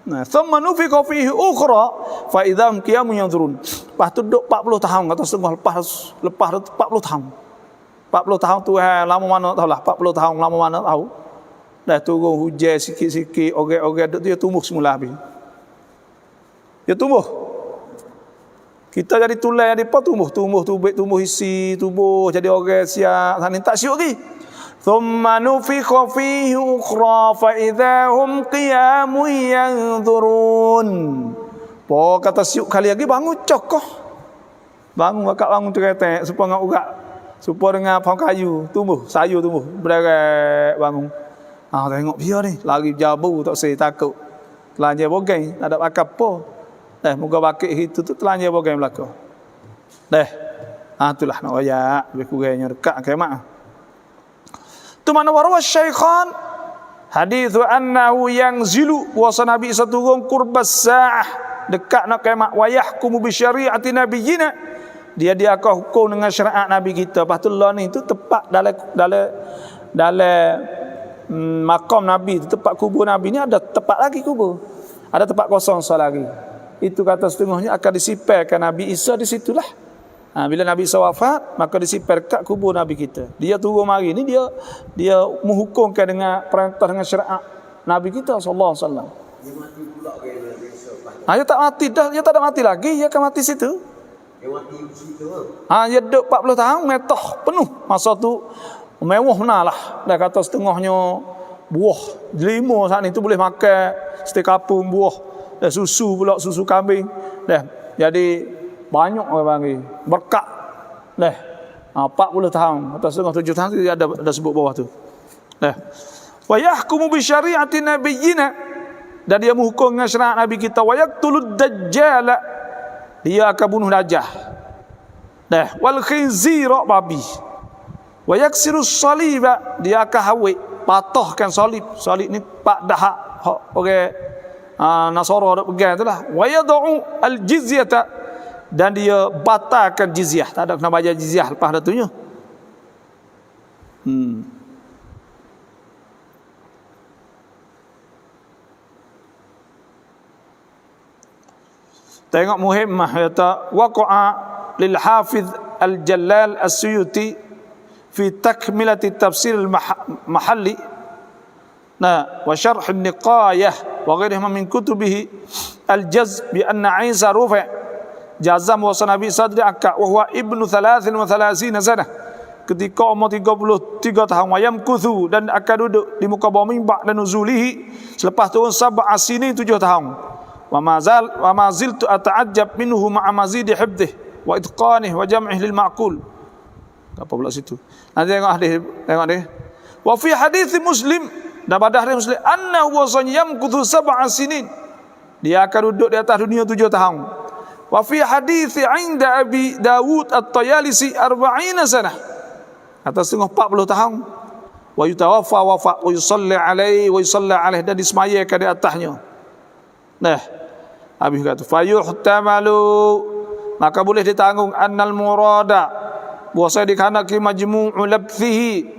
Nah, thumma nufikha fihi ukhra fa idzam qiyamun yanzurun. Lepas tu duduk 40 tahun kata setengah lepas 40 tahun. 40 tahun tu lama mana tahulah 40 tahun lama mana tahu. Dah turun hujan sikit-sikit orang-orang duduk tu dia tumbuh semula habis. Dia tumbuh. Kita jadi tulai jadi apa tumbuh tumbuh isi tumbuh jadi orang siap sana tak siap lagi. Thumma nufikha fihi ukhra fa idzahum qiyamun yanzurun. Po kata siuk kali lagi bangun cokoh. Bangun akak bangun teretek supaya ngak urat. Supaya dengan pohon kayu tumbuh, sayur tumbuh, berderet bangun. Tengok dia ni, lari jabu tak saya takut. Telanjang bogeng, tak ada bakal apa. Muka bakit itu tu telanjang bogeng belakang. Itulah nak royak, lebih kurangnya dekat kiamat. Tu mana warawa syaikhan hadithu annahu yanzilu puasa Nabi Isa turun qurbas sa'ah dekat nak kiamat wa yahkumu bi syari'ati nabiyyina dia akan hukum dengan syariat Nabi kita. Lepas tu Allah ni tu tepat dalam makam Nabi tu, tempat kubur Nabi ni ada tempat lagi kubur. Ada tempat kosong lagi. Itu kata setengahnya akan disipelkan Nabi Isa di situlah. Bila Nabi Isa wafat, maka disipir kat kubur Nabi kita. Dia turun mari ni, dia menghukumkan dengan perintah dengan syariat Nabi kita sallallahu alaihi wasallam. Dia mati pula ke Nabi Isa. Dia tak mati dah, dia tak ada mati lagi, dia akan mati situ. Dia mati di situ. Dia duduk 40 tahun metah penuh. Masa tu mewah benar lah. Dah kata setengahnya buah delima saat ni tu boleh makan setek kapung buah. Dah susu pula, susu kambing. Dah jadi banyak orang panggil berkat. Dah 40 tahun atau setengah 7 tahun dia ada sebut bawah tu. Dah wa yahkumu bi syari'ati nabiyyina, dan dia menghukum dengan syariat Nabi kita. Wa yaqtulud dajjal, dia akan bunuh dajjal. Dah wal khinzira, babi. Wa yaksirus saliba, dia akan hawik, patahkan salib. Salib ni pak dahak orang Nasara dak pegang itulah. Wa yad'u al jizyata, dan dia batalkan jizyah. Tak ada kena bayar jizyah lepas datunya. Tengok muhimmah kata waqa'a lil hafiz al-Jalal as-Suyuti fi takmilati tafsir al-mahalli wa syarh an-niqayah wa ghairihi min kutubihi al-jazm bi anna Isa rufa' jazam wa Nabi Isa diangkat wa huwa ibnu 33 sana, ketika umur 33 tahun, wa yamkuthu, dan akan duduk di muka bumi ba'da nuzulihi, selepas turun 7 tahun. Wa ma ziltu ata'ajjab minhu ma'a mazidi hifdhihi wa itqanihi wa jam'ihi lil ma'qul. Apa pula situ? Nanti tengok hadis, tengok dia. Wa fi hadis Muslim, dan pada hadis Muslim, annahu yamkuthu 7 sinin, dia akan duduk di atas dunia 7 tahun. Wa fi hadis 'inda Abi Dawud at-Tayalisi 40 sanah, atas setengah 40 tahun. Wa yutawaffa wafa wa yusalli alaihi wa yusalla alaihi, dan disemayakan di atasnya. Nah, habis kata fayuhtamalu, maka boleh ditanggung annal murada, bahwa dikhanaki majmu'u labthihi,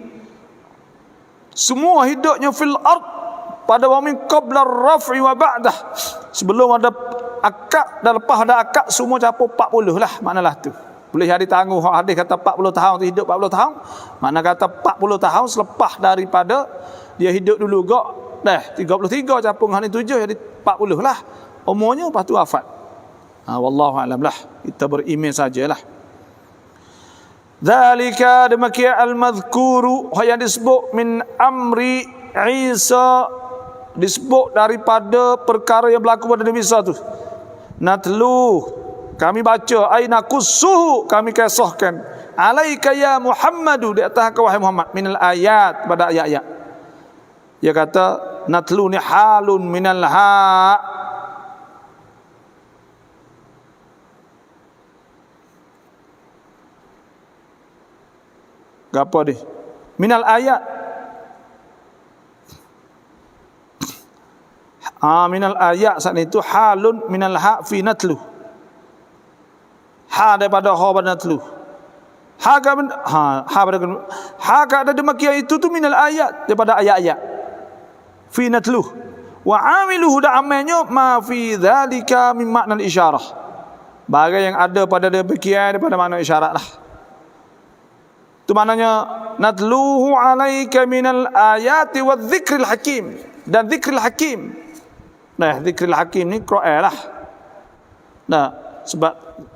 semua hidupnya fil ard, pada wa min qabla ar-raf'i wa ba'dah, sebelum ada akad dan lepas ada akad, semua campur 40 lah, maknalah tu. Boleh ditanggung. Hadis kata 40 tahun tu hidup 40 tahun, makna kata 40 tahun selepas daripada dia hidup dulu gak. Dah 33 campur dengan 7 jadi 40 lah umurnya, lepas tu wafat. Wallahu a'lam lah, kita beriman sajalah. Zalika, demikian al-madhkuru, yang disebut min amri Isa, disebut daripada perkara yang berlaku pada Nabi Isa tu. Natlu, kami baca, aina qussuhu, kami kisahkan, alaika ya Muhammadu, di atas kau wahai Muhammad, minal ayat, pada ayat-ayat. Dia kata natlu ni halun minal ha', apa dia? Minal ayat. Minal ayat saat itu halun minal ha' fi natlu. Ha daripada ha pada natlu. Ha ada demikian itu tu minal ayat, daripada ayat-ayat. Fi natlu. Wa amiluhu, da amalnya ma fi dzalika min makna al-isyarah. Bagai yang ada pada demikian daripada makna isyarat lah. Itu maknanya natluhu alaika minal ayati wa dzikril hakim, dan dzikril hakim. Nah, dzikril hakim ni Quran lah. Nah, sebab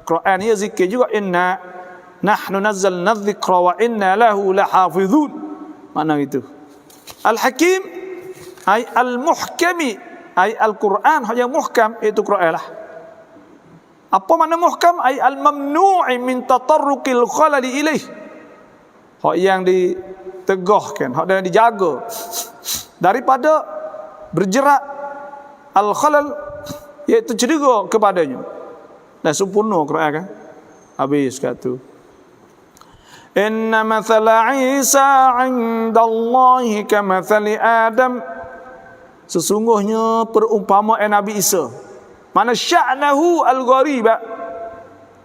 Quran ni zikir juga, inna nahnu nazzalna dzikra wa inna lahu lahafizun. Makna itu. Al-hakim ay al-muhkami, ay al-Quran yang muhkam, itu Quran lah. Apa makna muhkam? Ay al-mamnu'i min tatarruqil khalali ilaih. Hak yang ditegahkan, hak yang dijaga daripada berjerak al-khalal, iaitu cedera kepadanya. Dan sempurna Quran kan. Habis kat tu. Inna mathala Isa 'inda Allahi kamathali Adam. Sesungguhnya perumpamaan Nabi Isa, mana sya'nahu al-ghariba.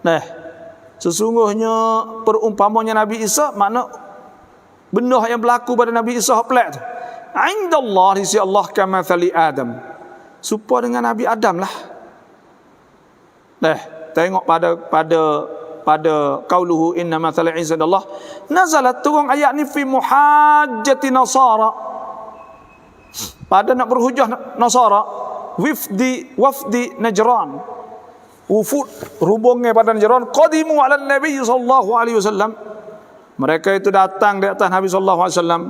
Nah, sesungguhnya perumpamannya Nabi Isa, makna benda yang berlaku pada Nabi Isa pelak tu. 'Inda Allah, di sisi Allah, kamathali Adam, serupa dengan Nabi Adam lah. Nah, tengok pada pada qauluhu inna mathala Isa indallah, nazalat turun ayat ni fi muhajjati nasara, pada nak berhujah Nasara, wafdi Najran, wufud hubungnya pada Najran, qadimu ala Nabi sallallahu alaihi wasallam, mereka itu datang di atas Nabi sallallahu alaihi wasallam.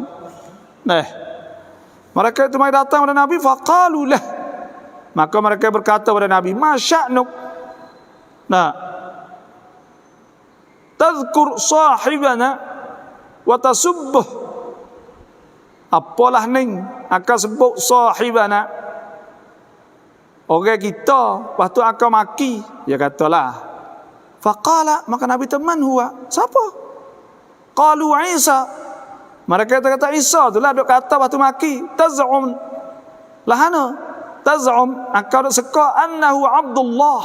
Mereka itu mai datang pada Nabi, faqalu lah, maka mereka berkata pada Nabi, ma sya'nuk, tadhkur sahibana wa tasubbuh, apalah ning akan sebut sahibana, orang kita, lepas tu akan maki. Dia katalah, faqala, maka Nabi teman huwa, siapa? Qalu Isa, mereka kata Isa tu lah duk kata lepas tu maki. Taz'um lahana, taz'um akan duk seka annahu Abdullah,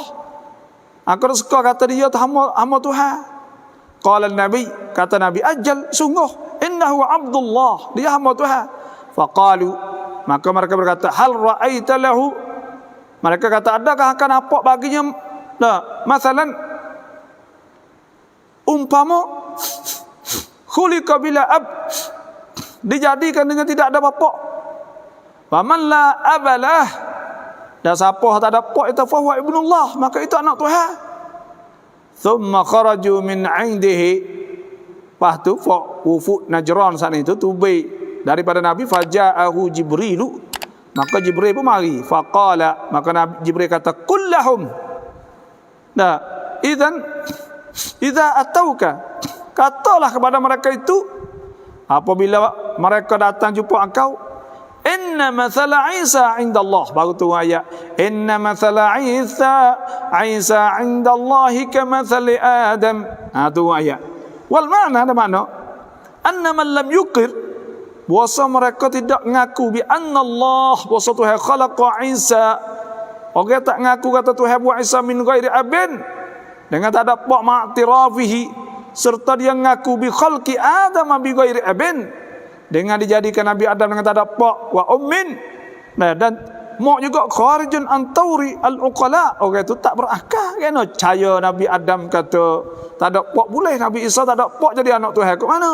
akan duk seka kata dia tu hamba Tuhan. Qala Nabi, kata Nabi, ajal, sungguh, innahu Abdullah, dia hamba Tuhan. Faqalu, maka mereka berkata, hal ra'aita lahu, mereka kata, adakah akan nampak baginya masalan umpama khuliqa bila ab, dijadikan dengan tidak ada bapa. Faman la abalah, dan siapa tak ada bapa itu fa huwa ibnullah, maka itu anak Tuhan. Thumma kharaju min 'indihi, lepas tu wufud Najran sana itu tubi daripada Nabi, faja'ahu Jibrilu, maka Jibril pun mari. Faqala, maka Nabi Jibril kata, kullahum, idzan idza atauka, katalah kepada mereka itu apabila mereka datang jumpa engkau, inna mathala Isa indallah, baru tu ayat, inna mathala Isa indallahi kamathali Adam. Tu ayat. Wal makna, ada makna anna man lam yuqir, bahasa mereka tidak ngaku bi anna Allah, bahasa Tuhan khalaqa Isa, orang tak ngaku kata Tuhan buat Isa min ghairi abin, dengan tak ada pak ma'tirafihi, serta dia ngaku bi khalqi Adam bi ghairi abin, dengan dijadikan Nabi Adam dengan tak ada pak wa ummin. Dan mak juga kharijun an tauri al-uqala, orang itu tak berakal, kena percaya Nabi Adam kata tak ada pak boleh, Nabi Isa tak ada pak jadi anak Tuhan ke mana?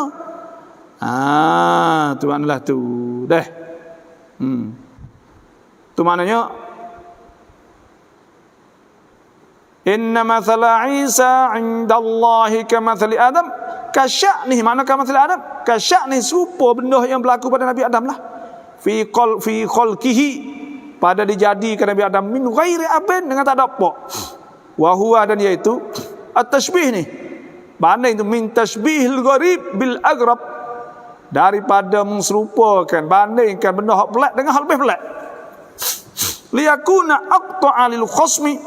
Tu maknalah tu. Tu maknanya inna mathala Isa indallahi kamathali Adam, kasya'nih, mana kamathali Adam, kasya'nih, serupa benda yang berlaku pada Nabi Adam lah, fi khalqihi, pada dijadikan Nabi Adam min ghairi abin, dengan tak ada apa. Wa huwa, dan iaitu at-tashbih ni, banding tu min tashbihil gharib bil agrab, daripada menserupakan, bandingkan benda hak pelik dengan hak lebih pelik. Liyakuna aqta'a lil khasmi,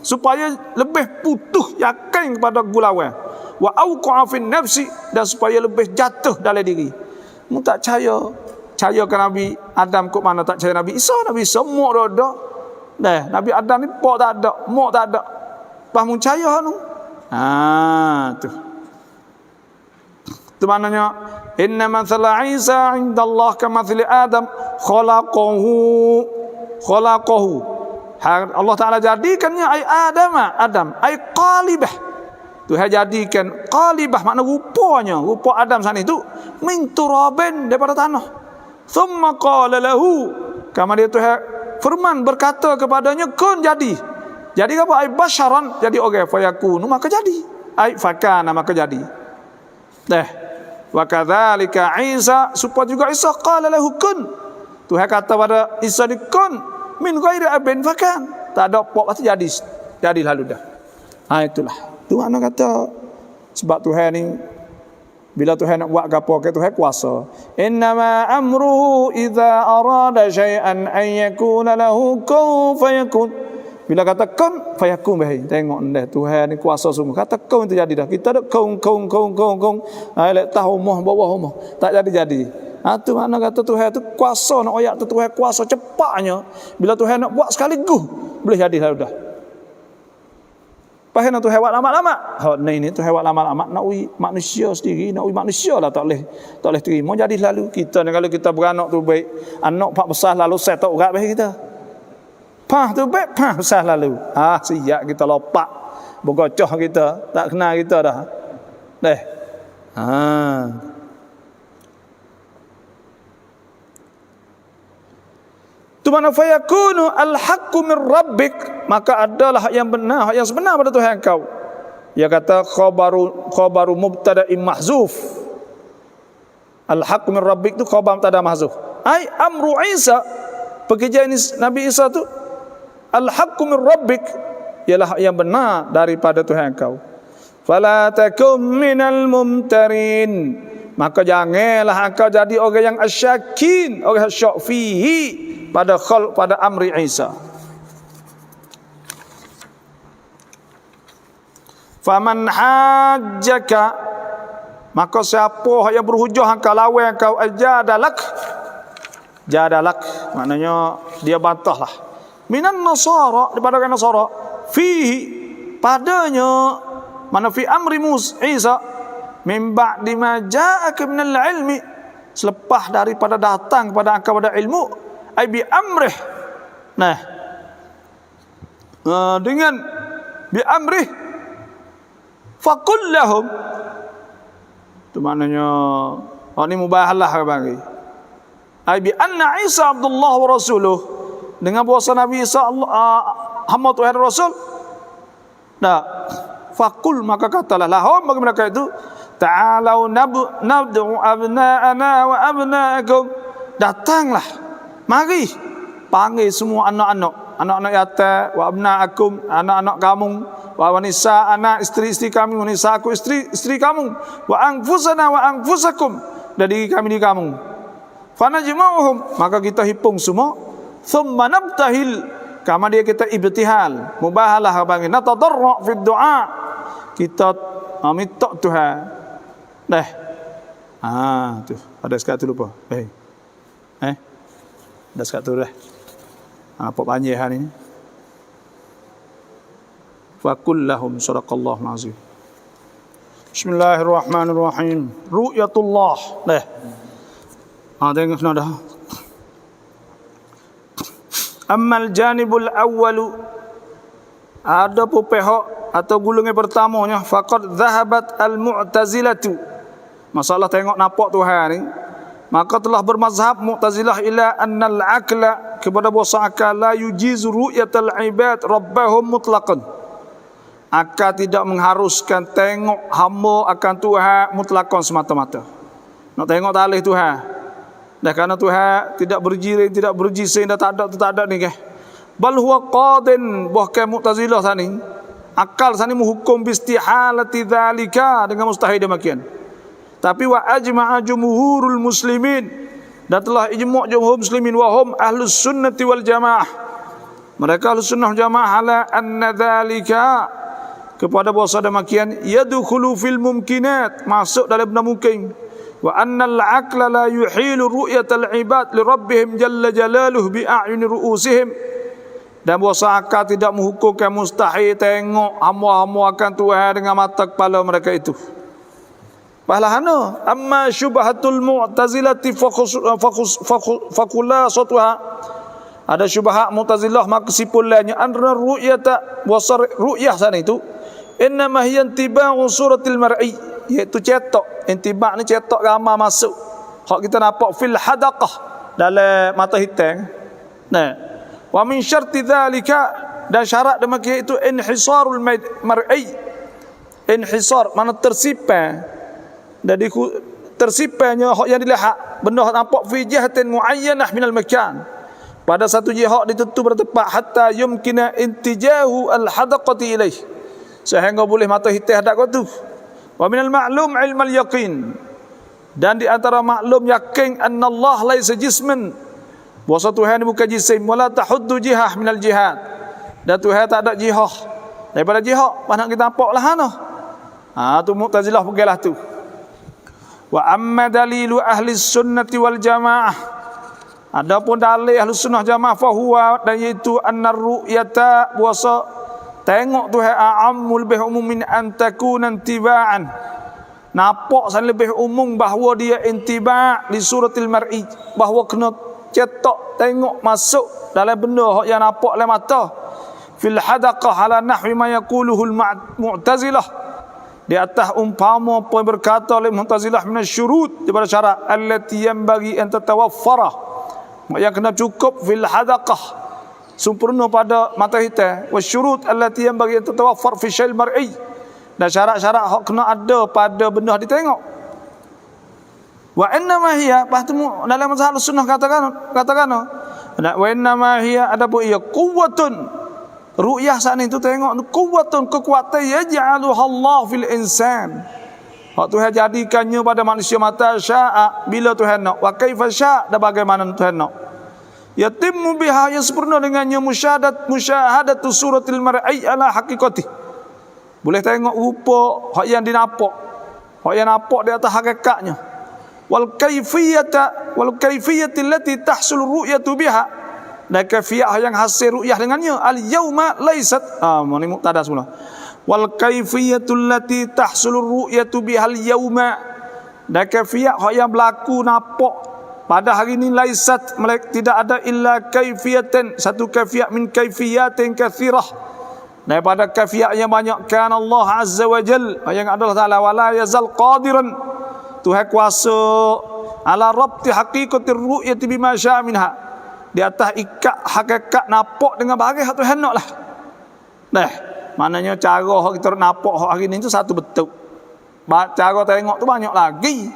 supaya lebih putus yakin kepada gulawan, wa auqa'a fin nafsi, dan supaya lebih jatuh dalam diri. Mu tak percaya ke Nabi Adam kok mana, tak percaya Nabi Isa. Nabi Isa mak dah ada, Nabi Adam ni pak tak ada, mak tak ada, pas mu percaya tu. Tu maknanya inna mathala Isa indallah kamathali Adam khalaqahu, Allah Ta'ala jadikannya ay Adam ay qalibah, Tuhan jadikan qalibah, makna rupanya, rupa Adam sana itu min turabin, daripada tanah. Thumma qala lahu, kama dia Tuhan firman berkata kepadanya, kun, jadi apa, ay basharan, jadi orang, fayakunu, maka jadi, ay fakana, maka jadi. Wa kadzalika Isa, supaya juga Isa qala lahu kun, Tuhan kata pada Isa ni kun min ghairi abin fakan, tak ada apa pasti jadi lalu dah. Itulah tu makna kata, sebab Tuhan ni bila Tuhan nak buat gapo ke, Tuhan kuasa. Innama amruhu idza arada syai'an an yakuna lahu kun fayakun, bila kata kun fayakun, baik tengok dah Tuhan ni kuasa semua, kata kun itu jadi dah. Kita dak kun lek tahu rumah bawah rumah tak jadi. Tu makna kata Tuhan tu kuasa, nak ayat tu Tuhan kuasa cepatnya, bila Tuhan nak buat sekaligus boleh jadi lalu dah. Pasal nak Tuhan buat lama-lama, ni Tuhan buat lama-lama, nak manusia sendiri, nak manusia lah tak boleh terima jadi lalu. Kita ni kalau kita beranak tu baik, anak pak besar lalu saya tak urat baik kita. Pah tu baik, pah besar lalu. Siap kita lopak. Bergocoh kita, tak kenal kita dah. Deh. Tu mana fayakunu al-haqqu min rabbik, maka adalah hak yang benar, hak yang sebenar pada Tuhan kau. Dia kata khabaru mubtada'in mahzuf. Al-haqqu min rabbik tu khabar mubtada mahzuf. Ai amru Isa, pekerjaan Nabi Isa tu al-haqqu min rabbik, ialah hak yang benar daripada Tuhan kau. Fala takum minal mumtarin, maka janganlah engkau jadi orang yang asyakin, orang yang syak fihi, pada amri Isa. Faman hajjaka, maka siapa yang berhujah engkau, lawan engkau, jadalak maknanya dia bantahlah, minan nasara, daripada orang Nasara, fihi, padanya, mana fi amri Isa, min ba'di ma ja'aka minal ilmi, selepas daripada datang kepada engkau pada ilmu, ai bi amrih. Nah, dengan bi amrih faqul lahum, itu maknanya ini mubahalah bagi. Ai bi anna Isa Abdullah wa rasuluh, dengan bahasa Nabi Isa hamba Tuhan Rasul. Nah, faqul, maka katalah lahum bagi mereka itu, ta'alau nabdu abna'ana wa abna'akum, datanglah, mari panggil semua anak-anak yatim, wa abna'akum, anak-anak kamu, wa nisa, anak istri-istri kami, wa nisa'aku, istri kamu, wa anfusana wa anfusakum, dan diri kami di kamu. Fanajma'uhum, maka kita himpun semua, thumma nabtahil, kama dia kita ibtihal, mubahalah bagi natadarra' fi du'a, kita minta Tuhan. Dah. Tu ada sekat tu lupa. Dah sekat tu dah. Apa panjang hari ni? Faqul lahum sadaqallahu azim. Bismillahirrahmanirrahim. Ru'yatullah. Dah. Tengok sudah dah. Ammal janibul awwalu, ada pihak atau golongan pertamanya, faqad dhahabat al-mu'tazilatu, masalah tengok nampak Tuhan ni, maka telah bermazhab Mu'tazilah ila annal aqla, kepada bahasa akal, la yujizu ru'yatal ibad rabbahum mutlaqan, akal tidak mengharuskan tengok hamba akan Tuhan mutlaqan semata-mata. Nak tengok talih Tuhan dah, kerana Tuhan tidak berjiring, tidak berjising, dah tak ada ni ke. Bal huwa qadin, bahkan Mu'tazilah tadi akal sani menghukum bistihalati dzalika, dengan mustahil demikian. Tapi wa ajma'a jumhurul muslimin, dan telah ijma' jumhur muslimin, wa hum ahlus sunnati wal jamaah, mereka ahlus sunnah jamaah, ala anna dzalika, kepada bahasa demikian, yadkhulu fil mumkinat, masuk dalam benda mungkin, wa annal aqla la yuhilu ru'yatal ibad li rabbihim jalla jalaluhu bi a'yuni ru'usihim, dan bahasa akal tidak menghukumkan mustahil tengok hamba-hamba akan Tuhan dengan mata kepala mereka itu. Pahalana amma syubhatul mu'tazilati faqulasatuha, ada syubhat Mu'tazilah maka kesimpulannya anna ru'yata wasar ru'yah sana itu innama hiya intiba'u suratil mar'i, iaitu cetok. Intibak ni cetok gambar masuk, hak kita nampak fil hadaqah, dalam mata hitam. Nah, wa min syarti dzalika, dan syarat demikian itu inhisarul mar'i, inhisar mana tersipai, jadi tersipainya hak yang dilihat, benda hak nampak fi jihatin muayyanah minal makan, pada satu jihad ditentu pada tempat, hatta yumkina intijahu al hadaqati ilaih, sehingga boleh mata hitam hadap kau tu. Wa minal ma'lum ilmal yaqin, dan di antara maklum yakin annallah laisa jisman, bahwa Tuhan bukan jisim, wala tahuddu jihah minal jihad, dan Tuhan tak ada jihah daripada jihad, mana kita nampaklah hana. Tu Mu'tazilah pergilah tu. Wa amma dalilu ahli sunnati wal jamaah, adapun dalil ahli sunnah jamaah, fahuwa, dan iaitu annar ru'yata, bahwa tengok Tuhan a'ammu, lebih umum min antakuna intiba'an, nampak san lebih umum bahawa dia intiba' di suratil mar'i, bahawa kena cetok tengok masuk dalam benda yang nampak oleh mata. fil hadaqah ala nahwi ma yaquluhu al-mu'tazilah, di atas umpama apa yang berkata oleh Mu'tazilah min asyurut, daripada syarat allati yanbaghi an tatawaffara, yang kena cukup fil hadaqah, sempurna pada mata kita, wasyurut allati yanbaghi an tatawaffar fi syai'il mar'i, dan syarat-syarat hak kena ada pada benda ditengok. Wa innama hiya, bahtu dalam mazhab sunnah katakan wa innama hiya, adapun ia quwwatun, ru'yah saat itu tengok quwwatun, kekuatan yaj'aluha Allah fil insan, hak Tuhan jadikannya pada manusia mata sya'a, bila Tuhan nak, wa kaifa sya', dan bagaimana Tuhan nak. Yatimmu biha, yang sempurna dengannya musyahadatu suratil mar'i ala haqiqati, boleh tengok rupa hak yang dinampak, hak yang nampak di atas hakikatnya. Wal kaifiyati allati tahsul ru'yatu biha, dan kaifiyah yang hasil ru'yah dengannya. Al yauma laysat, ini mubtada semula. Wal kaifiyatu allati tahsul ru'yatu biha al yauma, dan kaifiyah yang berlaku nampak pada hari ini laysat, tidak ada illa kaifiyatan, satu kaifiyah min kaifiyatin katsirah, daripada kaifiyah yang banyak. Kan Allah azza wa jal, yang adalah taala wala yazal qadiran, Tuhan kuasa ala rabti haqiqatir ru'yati bima syaa minha, di atas ikat hakikat nampak dengan bahagian hak Tuhan nak lah. Nah, maknanya cara hak kita nampak hak hari ni tu satu betul. Cara tengok tu banyak lagi.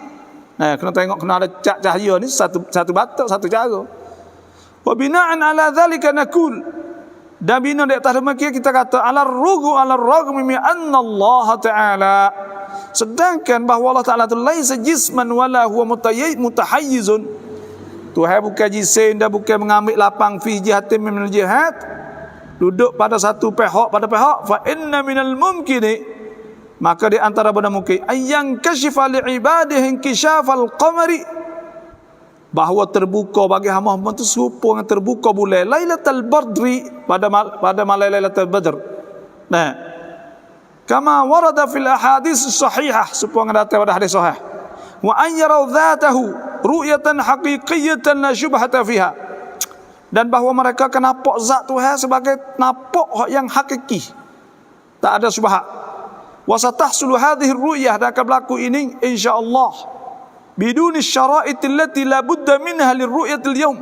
Nah, kena tengok, kena ada cahaya ni satu batuk, satu cara. Wa bina'an ala dhalika nakul, dan bina di atas demikian kita kata ala ragmi min anna Allah Ta'ala, sedangkan bahawa Allah Ta'ala itu laisa jisman wala huwa mutahayyizun, Tuhan bukan jisim dan bukan mengambil lapang fi jihatin min jihad, duduk pada satu pihak pada pihak. Fa inna minal mumkini, maka di antara benda mungkin, ayang kashifa li ibadihi inkishafal qamari, bahawa terbuka bagi hamba-hamba itu serupa dengan terbuka bulan Lailatul Badri, pada malam Lailatul Badr. Nah, kama warada fil ahadits sahihah, supaya datang pada hadis sahih. Wa an yarau dzatahu ru'yatan haqiqiyatan la syubhata fiha, dan bahawa mereka akan nampak zat Tuhan sebagai nampak yang hakiki, tak ada syubhat. Wa satahsulu hadhihi ru'yah, dan akan berlaku ini insyaallah biduni syara'it allati la budda minha lirru'yatil yawm,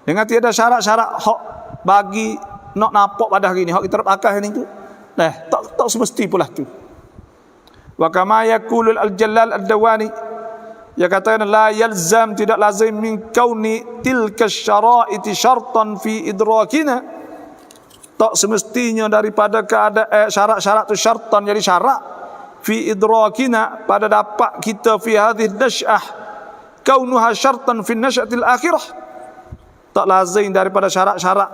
dengan tiada syarat-syarat hak bagi nak nampak pada hari ini, hak kita pakai hari ini tu. Nah, tak semesti pula tu. Wa kama yaqulul al-Jalal ad-Dawani, dia katakan la yalzam, tidak lazim min kauni tilka syara'iti syartan fi idrakina, tak semestinya daripada keadaan syarat-syarat tu syartan jadi syarat fi idrakina, pada dapat kita fi hadhihi nasy'ah kaunuha syartan fi nasy'atil akhirah, tak lazim daripada syarat-syarat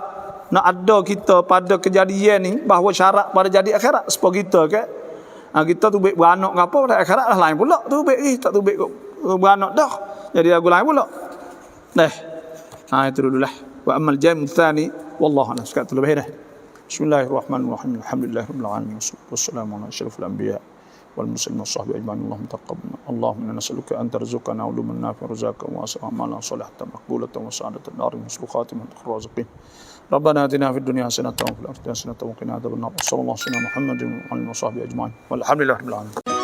nak ada kita pada kejadian ni, bahawa syarat pada jadi akhirat. Supaya kita kan, kita tu baik beranak ke apa pada akhirat lah lain pula, tu baik ni tak tu baik beranak dah jadi lagu lain pula. Itu dululah. Wa amal jam' tsani wallahu a'lam. Sekarang lebih dah. Bismillahirrahmanirrahim. Alhamdulillahirabbil alamin. Wassalamu ala asyrafil anbiya wal mursalin washabbi ajma'in. Allahumma taqabbal. Allahumma inna nas'aluka an tarzuqana uluman nafi'an rizqan wasi'an amalan salihan maqbulatan wa sa'adatan darin musluqatin raziqin. ربنا آتنا في الدنيا حسنة وفي الآخرة حسنة وقنا عذاب النار. صلى الله عليه وسلم محمد وعلى آله وصحبه أجمعين والحمد لله رب العالمين.